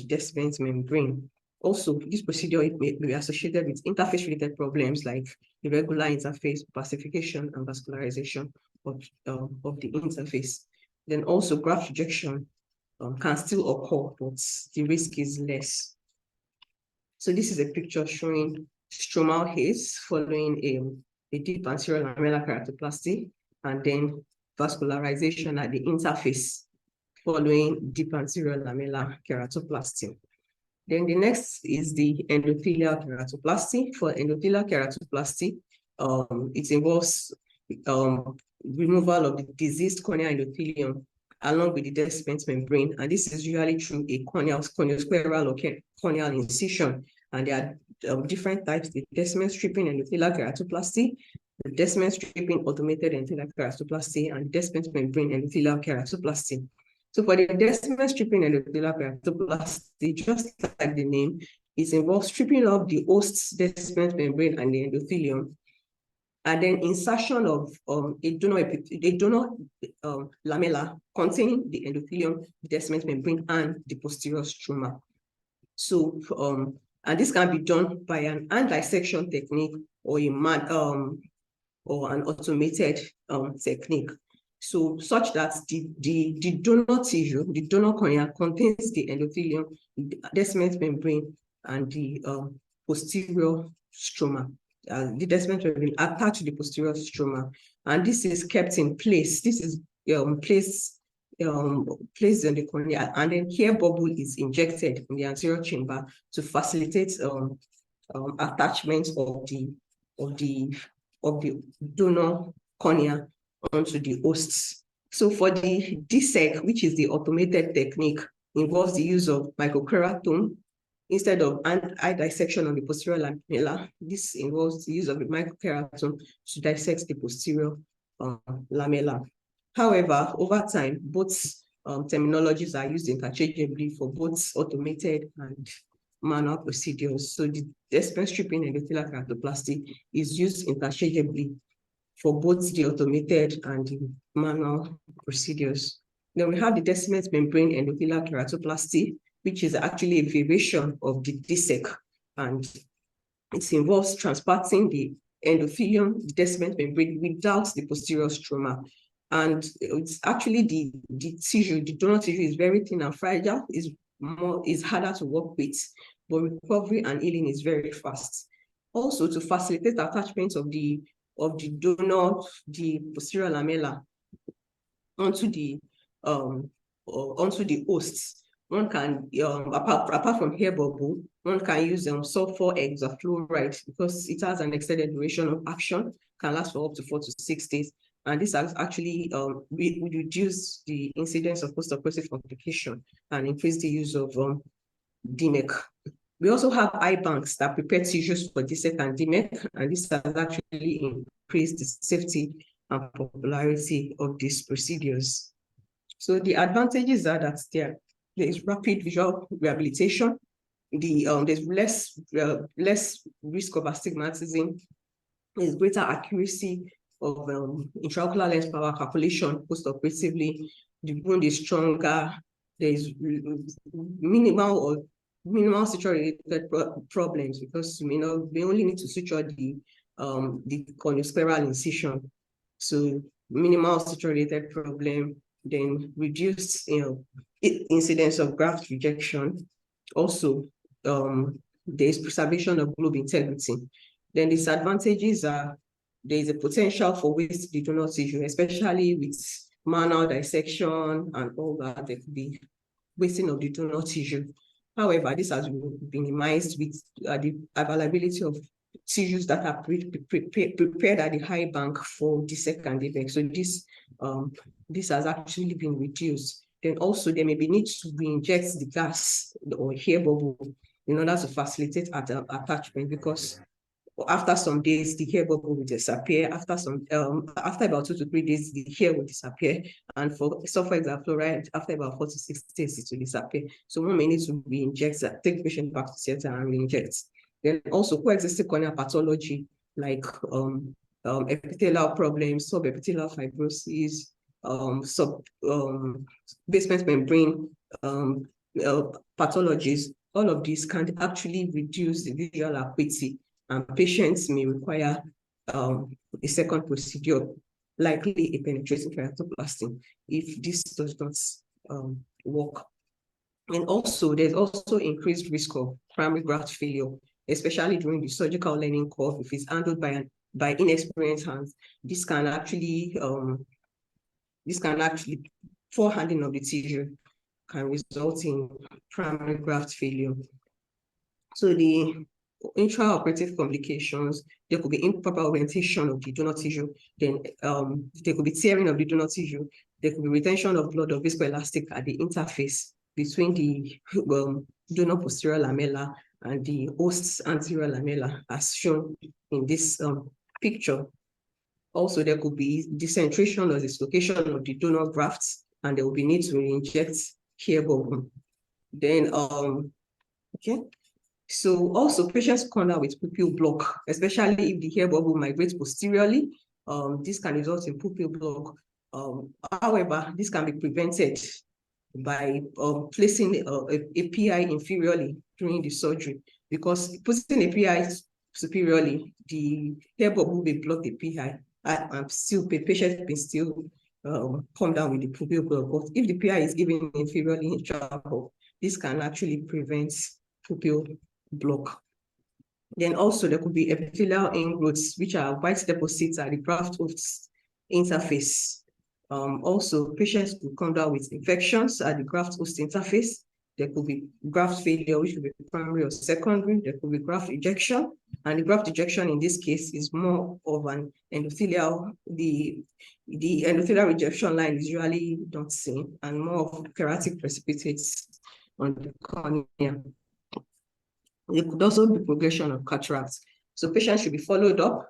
descendant membrane. Also, this procedure may be associated with interface-related problems like irregular interface, pacification, and vascularization of the interface. Then also graft rejection can still occur, but the risk is less. So this is a picture showing stromal haze following a deep anterior lamellar keratoplasty, and then vascularization at the interface following deep anterior lamellar keratoplasty. Then the next is the endothelial keratoplasty. For endothelial keratoplasty, it involves removal of the diseased corneal endothelium along with the descent membrane, and this is usually through a corneal scleral or corneal incision. And there are different types: the descent stripping endothelial keratoplasty, the descent stripping automated endothelial keratoplasty, and descent membrane endothelial keratoplasty. So for the descent stripping endothelial keratoplasty, just like the name, it involves stripping off the host's descent membrane and the endothelium, and then insertion of a donor lamella containing the endothelium, the descent membrane, and the posterior stroma. So, and this can be done by an hand dissection technique or or an automated technique. So, such that the donor tissue, the donor cornea, contains the endothelium, the descent membrane, and the posterior stroma. The descent membrane attached to the posterior stroma, and this is kept in place. This is placed in the cornea, and then hair bubble is injected in the anterior chamber to facilitate attachment of the donor cornea onto the hosts. So for the DSEC, which is the automated technique, involves the use of microkeratome instead of eye dissection on the posterior lamella. This involves the use of the microkeratome to dissect the posterior lamella. However, over time, both terminologies are used interchangeably for both automated and manual procedures. So the descent stripping endothelial keratoplasty is used interchangeably for both the automated and the manual procedures. Then we have the descent membrane endothelial keratoplasty, which is actually a variation of the DSEC, and it involves transporting the endothelium, the descent membrane, without the posterior stroma. And it's actually the tissue, the donor tissue, is very thin and fragile, is harder to work with, but recovery and healing is very fast. Also, to facilitate attachment of the donor, the posterior lamella, onto the hosts, one can, apart from hair bubble, one can use sulfur hexafluoride because it has an extended duration of action, can last for up to 4 to 6 days. And this has actually reduced the incidence of post-operative complication and increase the use of DMEC. We also have eye banks that prepare tissues for DSEC and DMEC, and this has actually increased the safety and popularity of these procedures. So the advantages are that there is rapid visual rehabilitation, there's less risk of astigmatism, there's greater accuracy of intraocular lens power calculation post-operatively, the wound is stronger, there's minimal suture-related problems because we only need to suture the corneoscleral incision. So minimal suture-related problem, then reduced incidence of graft rejection. Also, there is preservation of globe integrity. Then disadvantages are there is a potential for waste the donor tissue, especially with manual dissection and all that. There could be wasting of the donor tissue. However, this has been minimized with the availability of tissues that are prepared at the high bank for DSEC and DMEC. So this has actually been reduced. Then also there may be need to re-inject the gas or hair bubble in order to facilitate attachment, because after some days, the hair bubble will disappear. After about 2 to 3 days, the hair will disappear. And for sulfur hexafluoride, after about 4 to 6 days, it will disappear. So one may need to re-inject that, take the patient back to theater and re-inject. Then also coexisting corneal pathology like epithelial problems, subepithelial fibrosis, basement membrane pathologies. All of these can actually reduce the visual acuity, and patients may require a second procedure, likely a penetrating keratoplasty, if this does not work. And also, there's also increased risk of primary graft failure, especially during the surgical learning curve. If it's handled by inexperienced hands, this can actually poor handling of the tissue can result in primary graft failure. So the intraoperative complications, there could be improper orientation of the donor tissue, then there could be tearing of the donor tissue, there could be retention of blood or viscoelastic at the interface between the donor posterior lamella and the host's anterior lamella, as shown in this picture. Also, there could be decentration or dislocation of the donor grafts, and there will be need to inject hair bubble. Then, okay. So also patients come down with pupil block, especially if the hair bubble migrates posteriorly. This can result in pupil block. However, this can be prevented by placing a PI inferiorly during the surgery, because putting a PI superiorly, the hair bubble will block the PI, and still the patient can still come down with the pupil block. But if the PI is given inferiorly in travel, this can actually prevent pupil block. Then also there could be epithelial ingrowths, which are white deposits at the graft-host interface. Also, patients could come down with infections at the graft-host interface. There could be graft failure, which could be primary or secondary. There could be graft ejection, and the graft ejection in this case is more of an endothelial. The endothelial rejection line is usually not seen, and more of keratic precipitates on the cornea. There could also be progression of cataracts. So patients should be followed up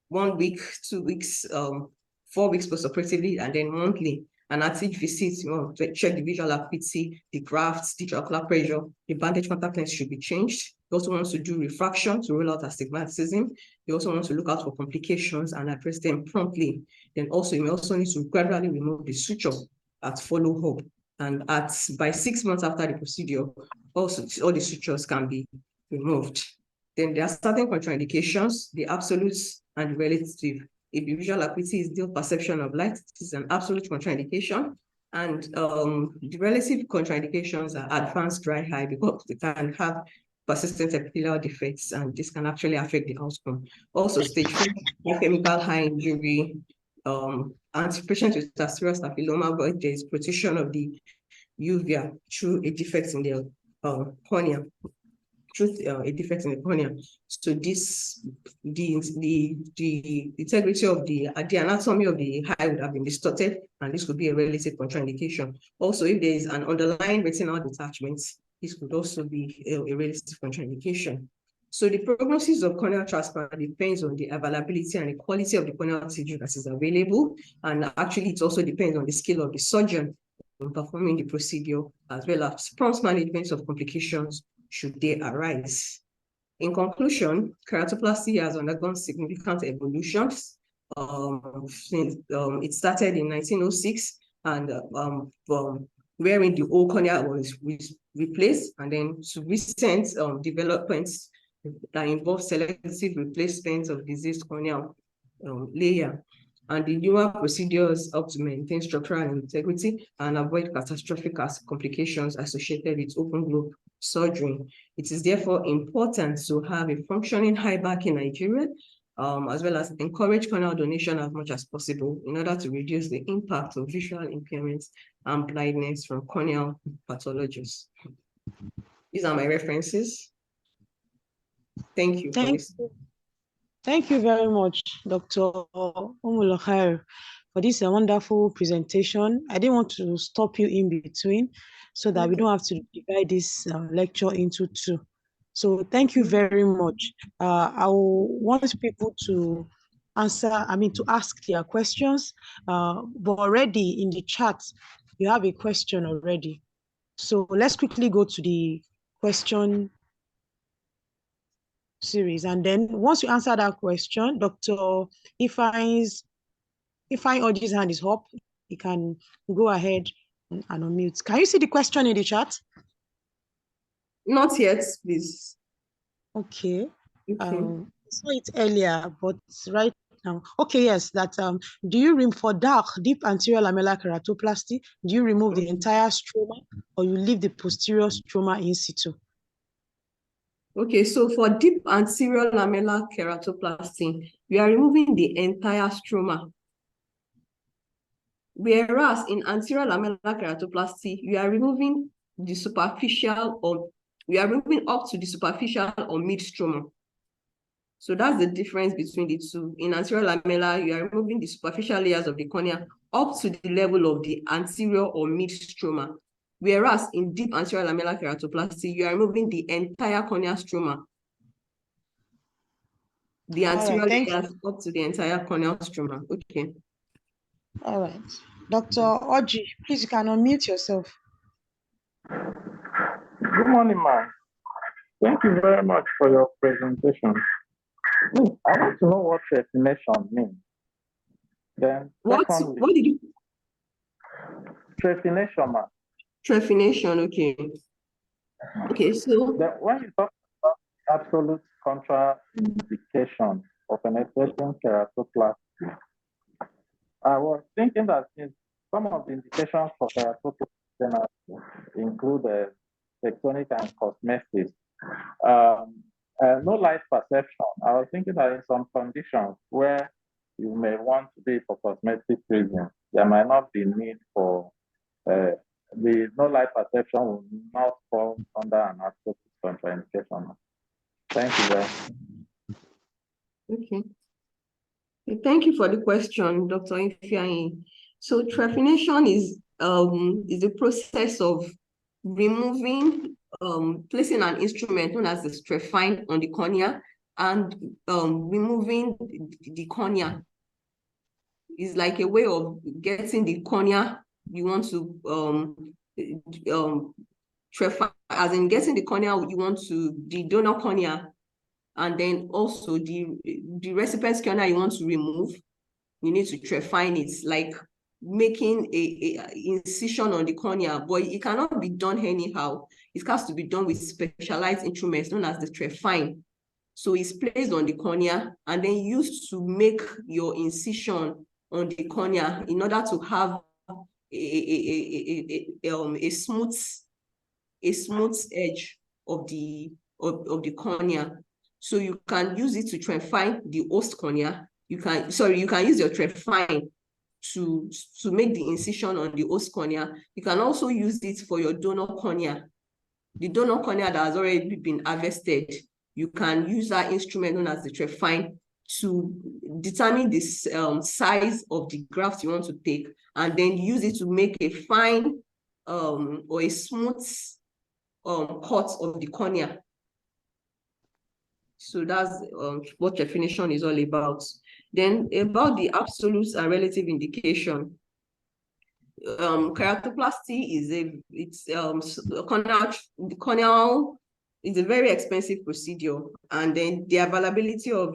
1 week, 2 weeks, 4 weeks postoperatively, and then monthly. And at each visit, to check the visual acuity, the grafts, the ocular pressure, the bandage contact lens should be changed. You also want to do refraction to rule out astigmatism. You also want to look out for complications and address them promptly. Then also, you may also need to gradually remove the suture at follow-up. And by 6 months after the procedure, also all the sutures can be removed. Then there are certain contraindications, the absolute and relative. If the visual acuity is still perception of light, this is an absolute contraindication. And the relative contraindications are advanced dry eye, because they can have persistent epithelial defects, and this can actually affect the outcome. Also, stage 4 chemical eye injury, and patients with serious staphyloma, but there is protrusion of the uvea through a defect in the cornea. A defect in the cornea. So this, the integrity of the anatomy of the eye would have been distorted, and this could be a relative contraindication. Also, if there is an underlying retinal detachment, this could also be a relative contraindication. So the prognosis of corneal transplant depends on the availability and the quality of the corneal tissue that is available, and actually it also depends on the skill of the surgeon in performing the procedure, as well as prompt management of complications should they arise. In conclusion, keratoplasty has undergone significant evolutions. It started in 1906, and wherein the old cornea was replaced, and then to recent developments that involve selective replacement of diseased corneal layer. And the newer procedures help to maintain structural integrity and avoid catastrophic complications associated with open globe surgery. It is therefore important to have a functioning eye bank in Nigeria, as well as encourage corneal donation as much as possible in order to reduce the impact of visual impairments and blindness from corneal pathologies. These are my references. Thank you for listening. Thank you very much, Dr. Ummulkhair, for this wonderful presentation. I didn't want to stop you in between so that we don't have to divide this lecture into two. So thank you very much. I want people to ask their questions, but already in the chat, you have a question already. So let's quickly go to the question series, and then once you answer that question, Dr. Ifeanyi's hand is up. You can go ahead and unmute. Can you see the question in the chat? Not yet, please. Okay. I saw it earlier, but right now. Okay, yes, that do you for dark deep anterior lamellar keratoplasty, do you remove the entire stroma, or you leave the posterior stroma in situ? Okay, so for deep anterior lamellar keratoplasty, we are removing the entire stroma. Whereas in anterior lamellar keratoplasty, we are removing the superficial or We are removing up to the superficial or mid-stroma. So that's the difference between the two. In anterior lamella, you are removing the superficial layers of the cornea up to the level of the anterior or mid-stroma. Whereas in deep anterior lamellar keratoplasty, you are removing the entire corneal stroma. The anterior layers up to the entire corneal stroma. Okay. All right. Dr. Oji, please, you can unmute yourself. Good morning, ma'am. Thank you very much for your presentation. I want to know what trephination means. Then, what did you? Trephination, ma'am. Trephination, okay. Okay, so then when you talk about absolute contraindication of penetrating keratoplasty, I was thinking that since some of the indications for keratoplasty include tectonic and cosmesis, no light perception. I was thinking that in some conditions where you may want to be for cosmetic reasons, there might not be need for the no light perception will not fall under an absolute contraindication. Thank you very much. Okay. Thank you for the question, Dr. Ifeanyi. So trephination is the process of removing, placing an instrument known as the strepfine on the cornea and removing the cornea. It's like a way of getting the cornea you want to strepfine, as in getting the cornea you want to, the donor cornea, and then also the recipient cornea you want to remove, you need to trepfine it, like making a incision on the cornea, but it cannot be done anyhow. It has to be done with specialized instruments known as the trepfine. So it's placed on the cornea and then used to make your incision on the cornea in order to have a smooth edge of the cornea. So you can use it to trepfine the host cornea. You can use your trepfine to make the incision on the host cornea. You can also use it for your donor cornea. The donor cornea that has already been harvested, you can use that instrument known as the trepfine to determine the size of the graft you want to take, and then use it to make a fine or a smooth cut of the cornea. So that's what trephination is all about. Then about the absolute and relative indication, keratoplasty is corneal is a very expensive procedure, and then the availability of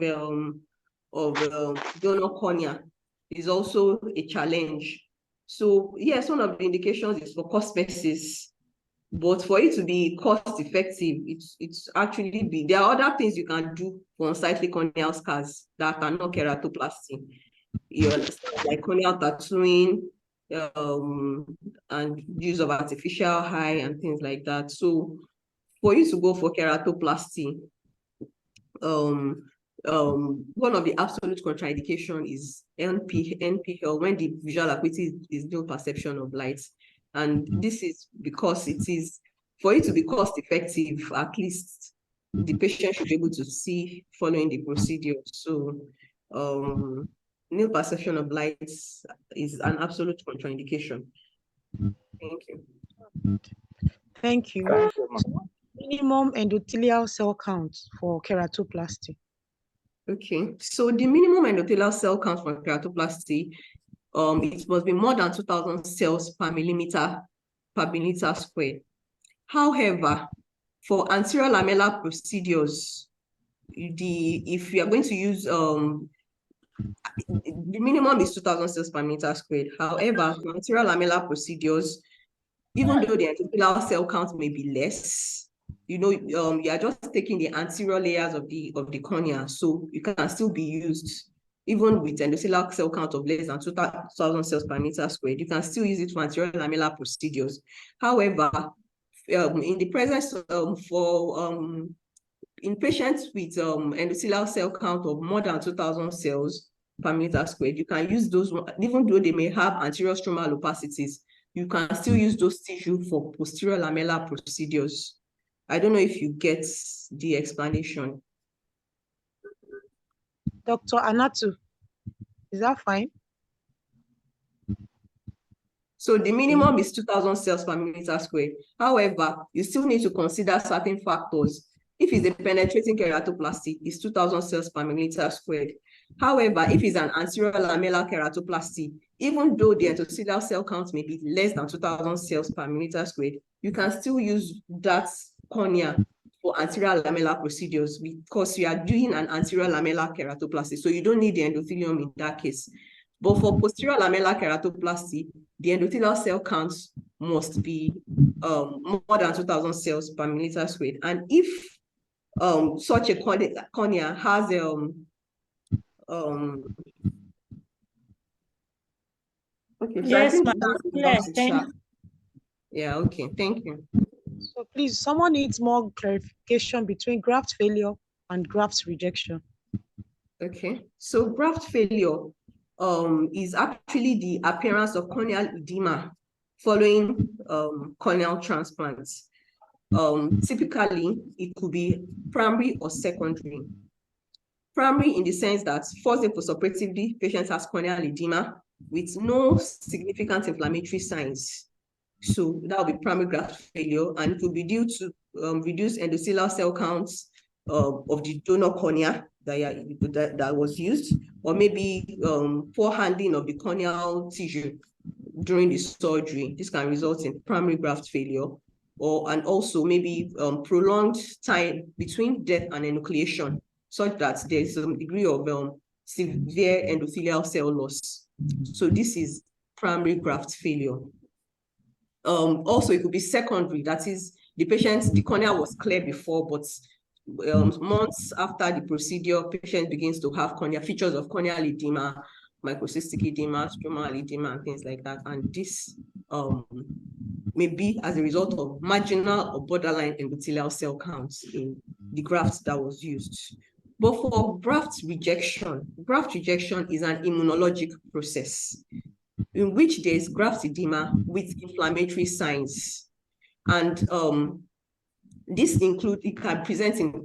donor cornea is also a challenge. So yes, one of the indications is for cosmesis. But for it to be cost effective, it's actually there are other things you can do for unsightly corneal scars that are not keratoplasty. You understand, like corneal tattooing, and use of artificial eye and things like that. So for you to go for keratoplasty, one of the absolute contraindication is NPL, when the visual acuity is no perception of light. And this is because it is, for it to be cost effective, at least the patient should be able to see following the procedure. So nil perception of light is an absolute contraindication. Thank you. Thank you. Minimum endothelial cell count for keratoplasty. Okay, so the minimum endothelial cell count for keratoplasty, it must be more than 2,000 cells per millimeter squared. However, for anterior lamellar procedures, if you are going to use the minimum is 2,000 cells per millimeter squared. However, for anterior lamellar procedures, even though the endothelial cell count may be less, you know, you are just taking the anterior layers of the cornea, so you can still be used. Even with endothelial cell count of less than 2,000 cells per meter squared, you can still use it for anterior lamellar procedures. However, in the presence in patients with endothelial cell count of more than 2,000 cells per meter squared, you can use those, even though they may have anterior stromal opacities, you can still use those tissue for posterior lamellar procedures. I don't know if you get the explanation. Dr. Anatu, is that fine? So the minimum is 2,000 cells per millimeter squared. However, you still need to consider certain factors. If it's a penetrating keratoplasty, it's 2,000 cells per millimeter squared. However, if it's an anterior lamellar keratoplasty, even though the endothelial cell count may be less than 2,000 cells per millimeter squared, you can still use that cornea for anterior lamellar procedures because you are doing an anterior lamellar keratoplasty. So you don't need the endothelium in that case. But for posterior lamellar keratoplasty, the endothelial cell count must be more than 2,000 cells per millimeter squared. And if such a cornea has okay, so yes, I think ma'am. Yeah, okay, thank you. So please, someone needs more clarification between graft failure and graft rejection. Okay, so graft failure is actually the appearance of corneal edema following corneal transplants. Typically, it could be primary or secondary. Primary in the sense that first day postoperatively, patient has corneal edema with no significant inflammatory signs. So that will be primary graft failure, and it will be due to reduced endothelial cell counts of the donor cornea that was used, or maybe poor handling of the corneal tissue during the surgery. This can result in primary graft failure, and also maybe prolonged time between death and enucleation, such that there is some degree of severe endothelial cell loss. So this is primary graft failure. Also, it could be secondary, that is, the cornea was clear before, but months after the procedure, patient begins to have features of corneal edema, microcystic edema, stromal edema, and things like that. And this may be as a result of marginal or borderline endothelial cell counts in the graft that was used. But for graft rejection is an immunologic process in which there is graft edema with inflammatory signs. And this includes, it can present in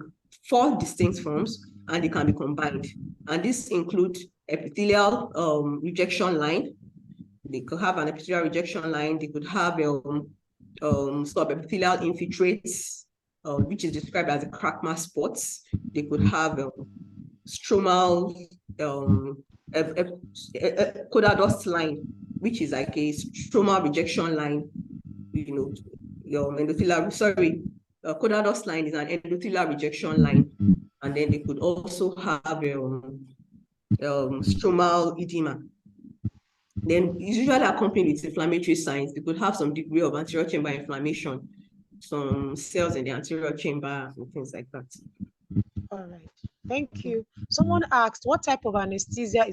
4 distinct forms, and it can be combined. And this includes epithelial rejection line. They could have an epithelial rejection line. They could have subepithelial infiltrates, which is described as the Crackma spots. They could have stromal coda dust line, which is like a stromal rejection line. Coda dust line is an endothelial rejection line, and then they could also have stromal edema. Then it's usually accompanied with inflammatory signs. They could have some degree of anterior chamber inflammation, some cells in the anterior chamber, and things like that. All right, thank you. Someone asked, what type of anesthesia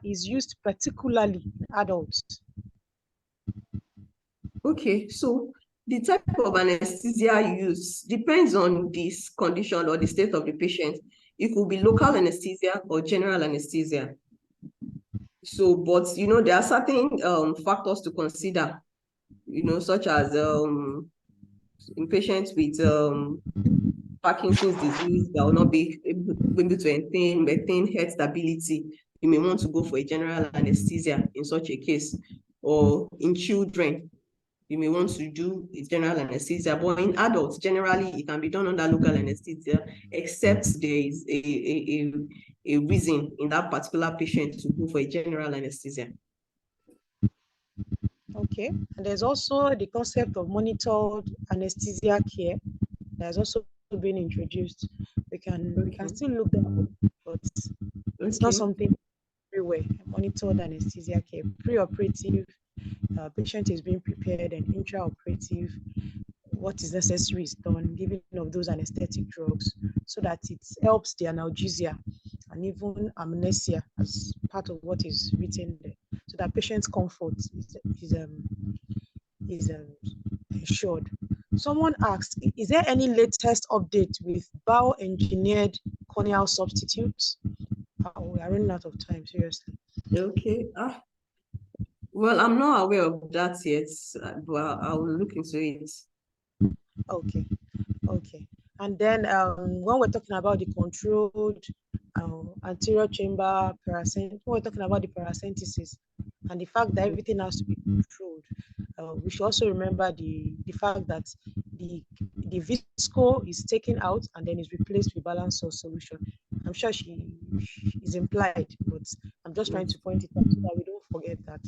is used particularly in adults? Okay, so the type of anesthesia used depends on this condition or the state of the patient. It could be local anesthesia or general anesthesia. So, but there are certain factors to consider, such as in patients with Parkinson's disease that will not be able to maintain head stability. You may want to go for a general anesthesia in such a case, or in children, you may want to do a general anesthesia, but in adults, generally, it can be done under local anesthesia, except there is a reason in that particular patient to go for a general anesthesia. Okay, and there's also the concept of monitored anesthesia care that's also been introduced. We can still look that up, but it's not something everywhere. Monitored anesthesia care, pre-operative, patient is being prepared, and intraoperative, what is necessary is done, giving of those anesthetic drugs, so that it helps the analgesia and even amnesia as part of what is written there, so that patient's comfort is ensured. Someone asked, is there any latest update with bioengineered corneal substitutes? We are running out of time, seriously. Okay. Well, I'm not aware of that yet, but I'll look into it. Okay. Okay. And then when we're talking about the controlled anterior chamber when we're talking about the paracentesis and the fact that everything has to be controlled, we should also remember the fact that the visco is taken out and then is replaced with balanced source solution. I'm sure she is implied, but I'm just trying to point it out so that we don't forget that.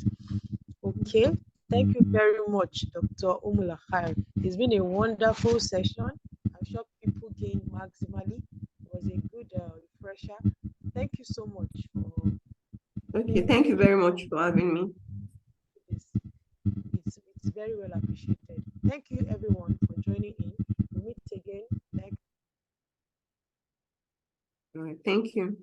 Okay. Thank you very much, Dr. Ummulkhair. It's been a wonderful session. I'm sure people gained maximally. It was a good refresher. Thank you so much for. Okay, thank you very much for having me. It's very well appreciated. Thank you, everyone, for joining in. We'll meet again next. All right, thank you.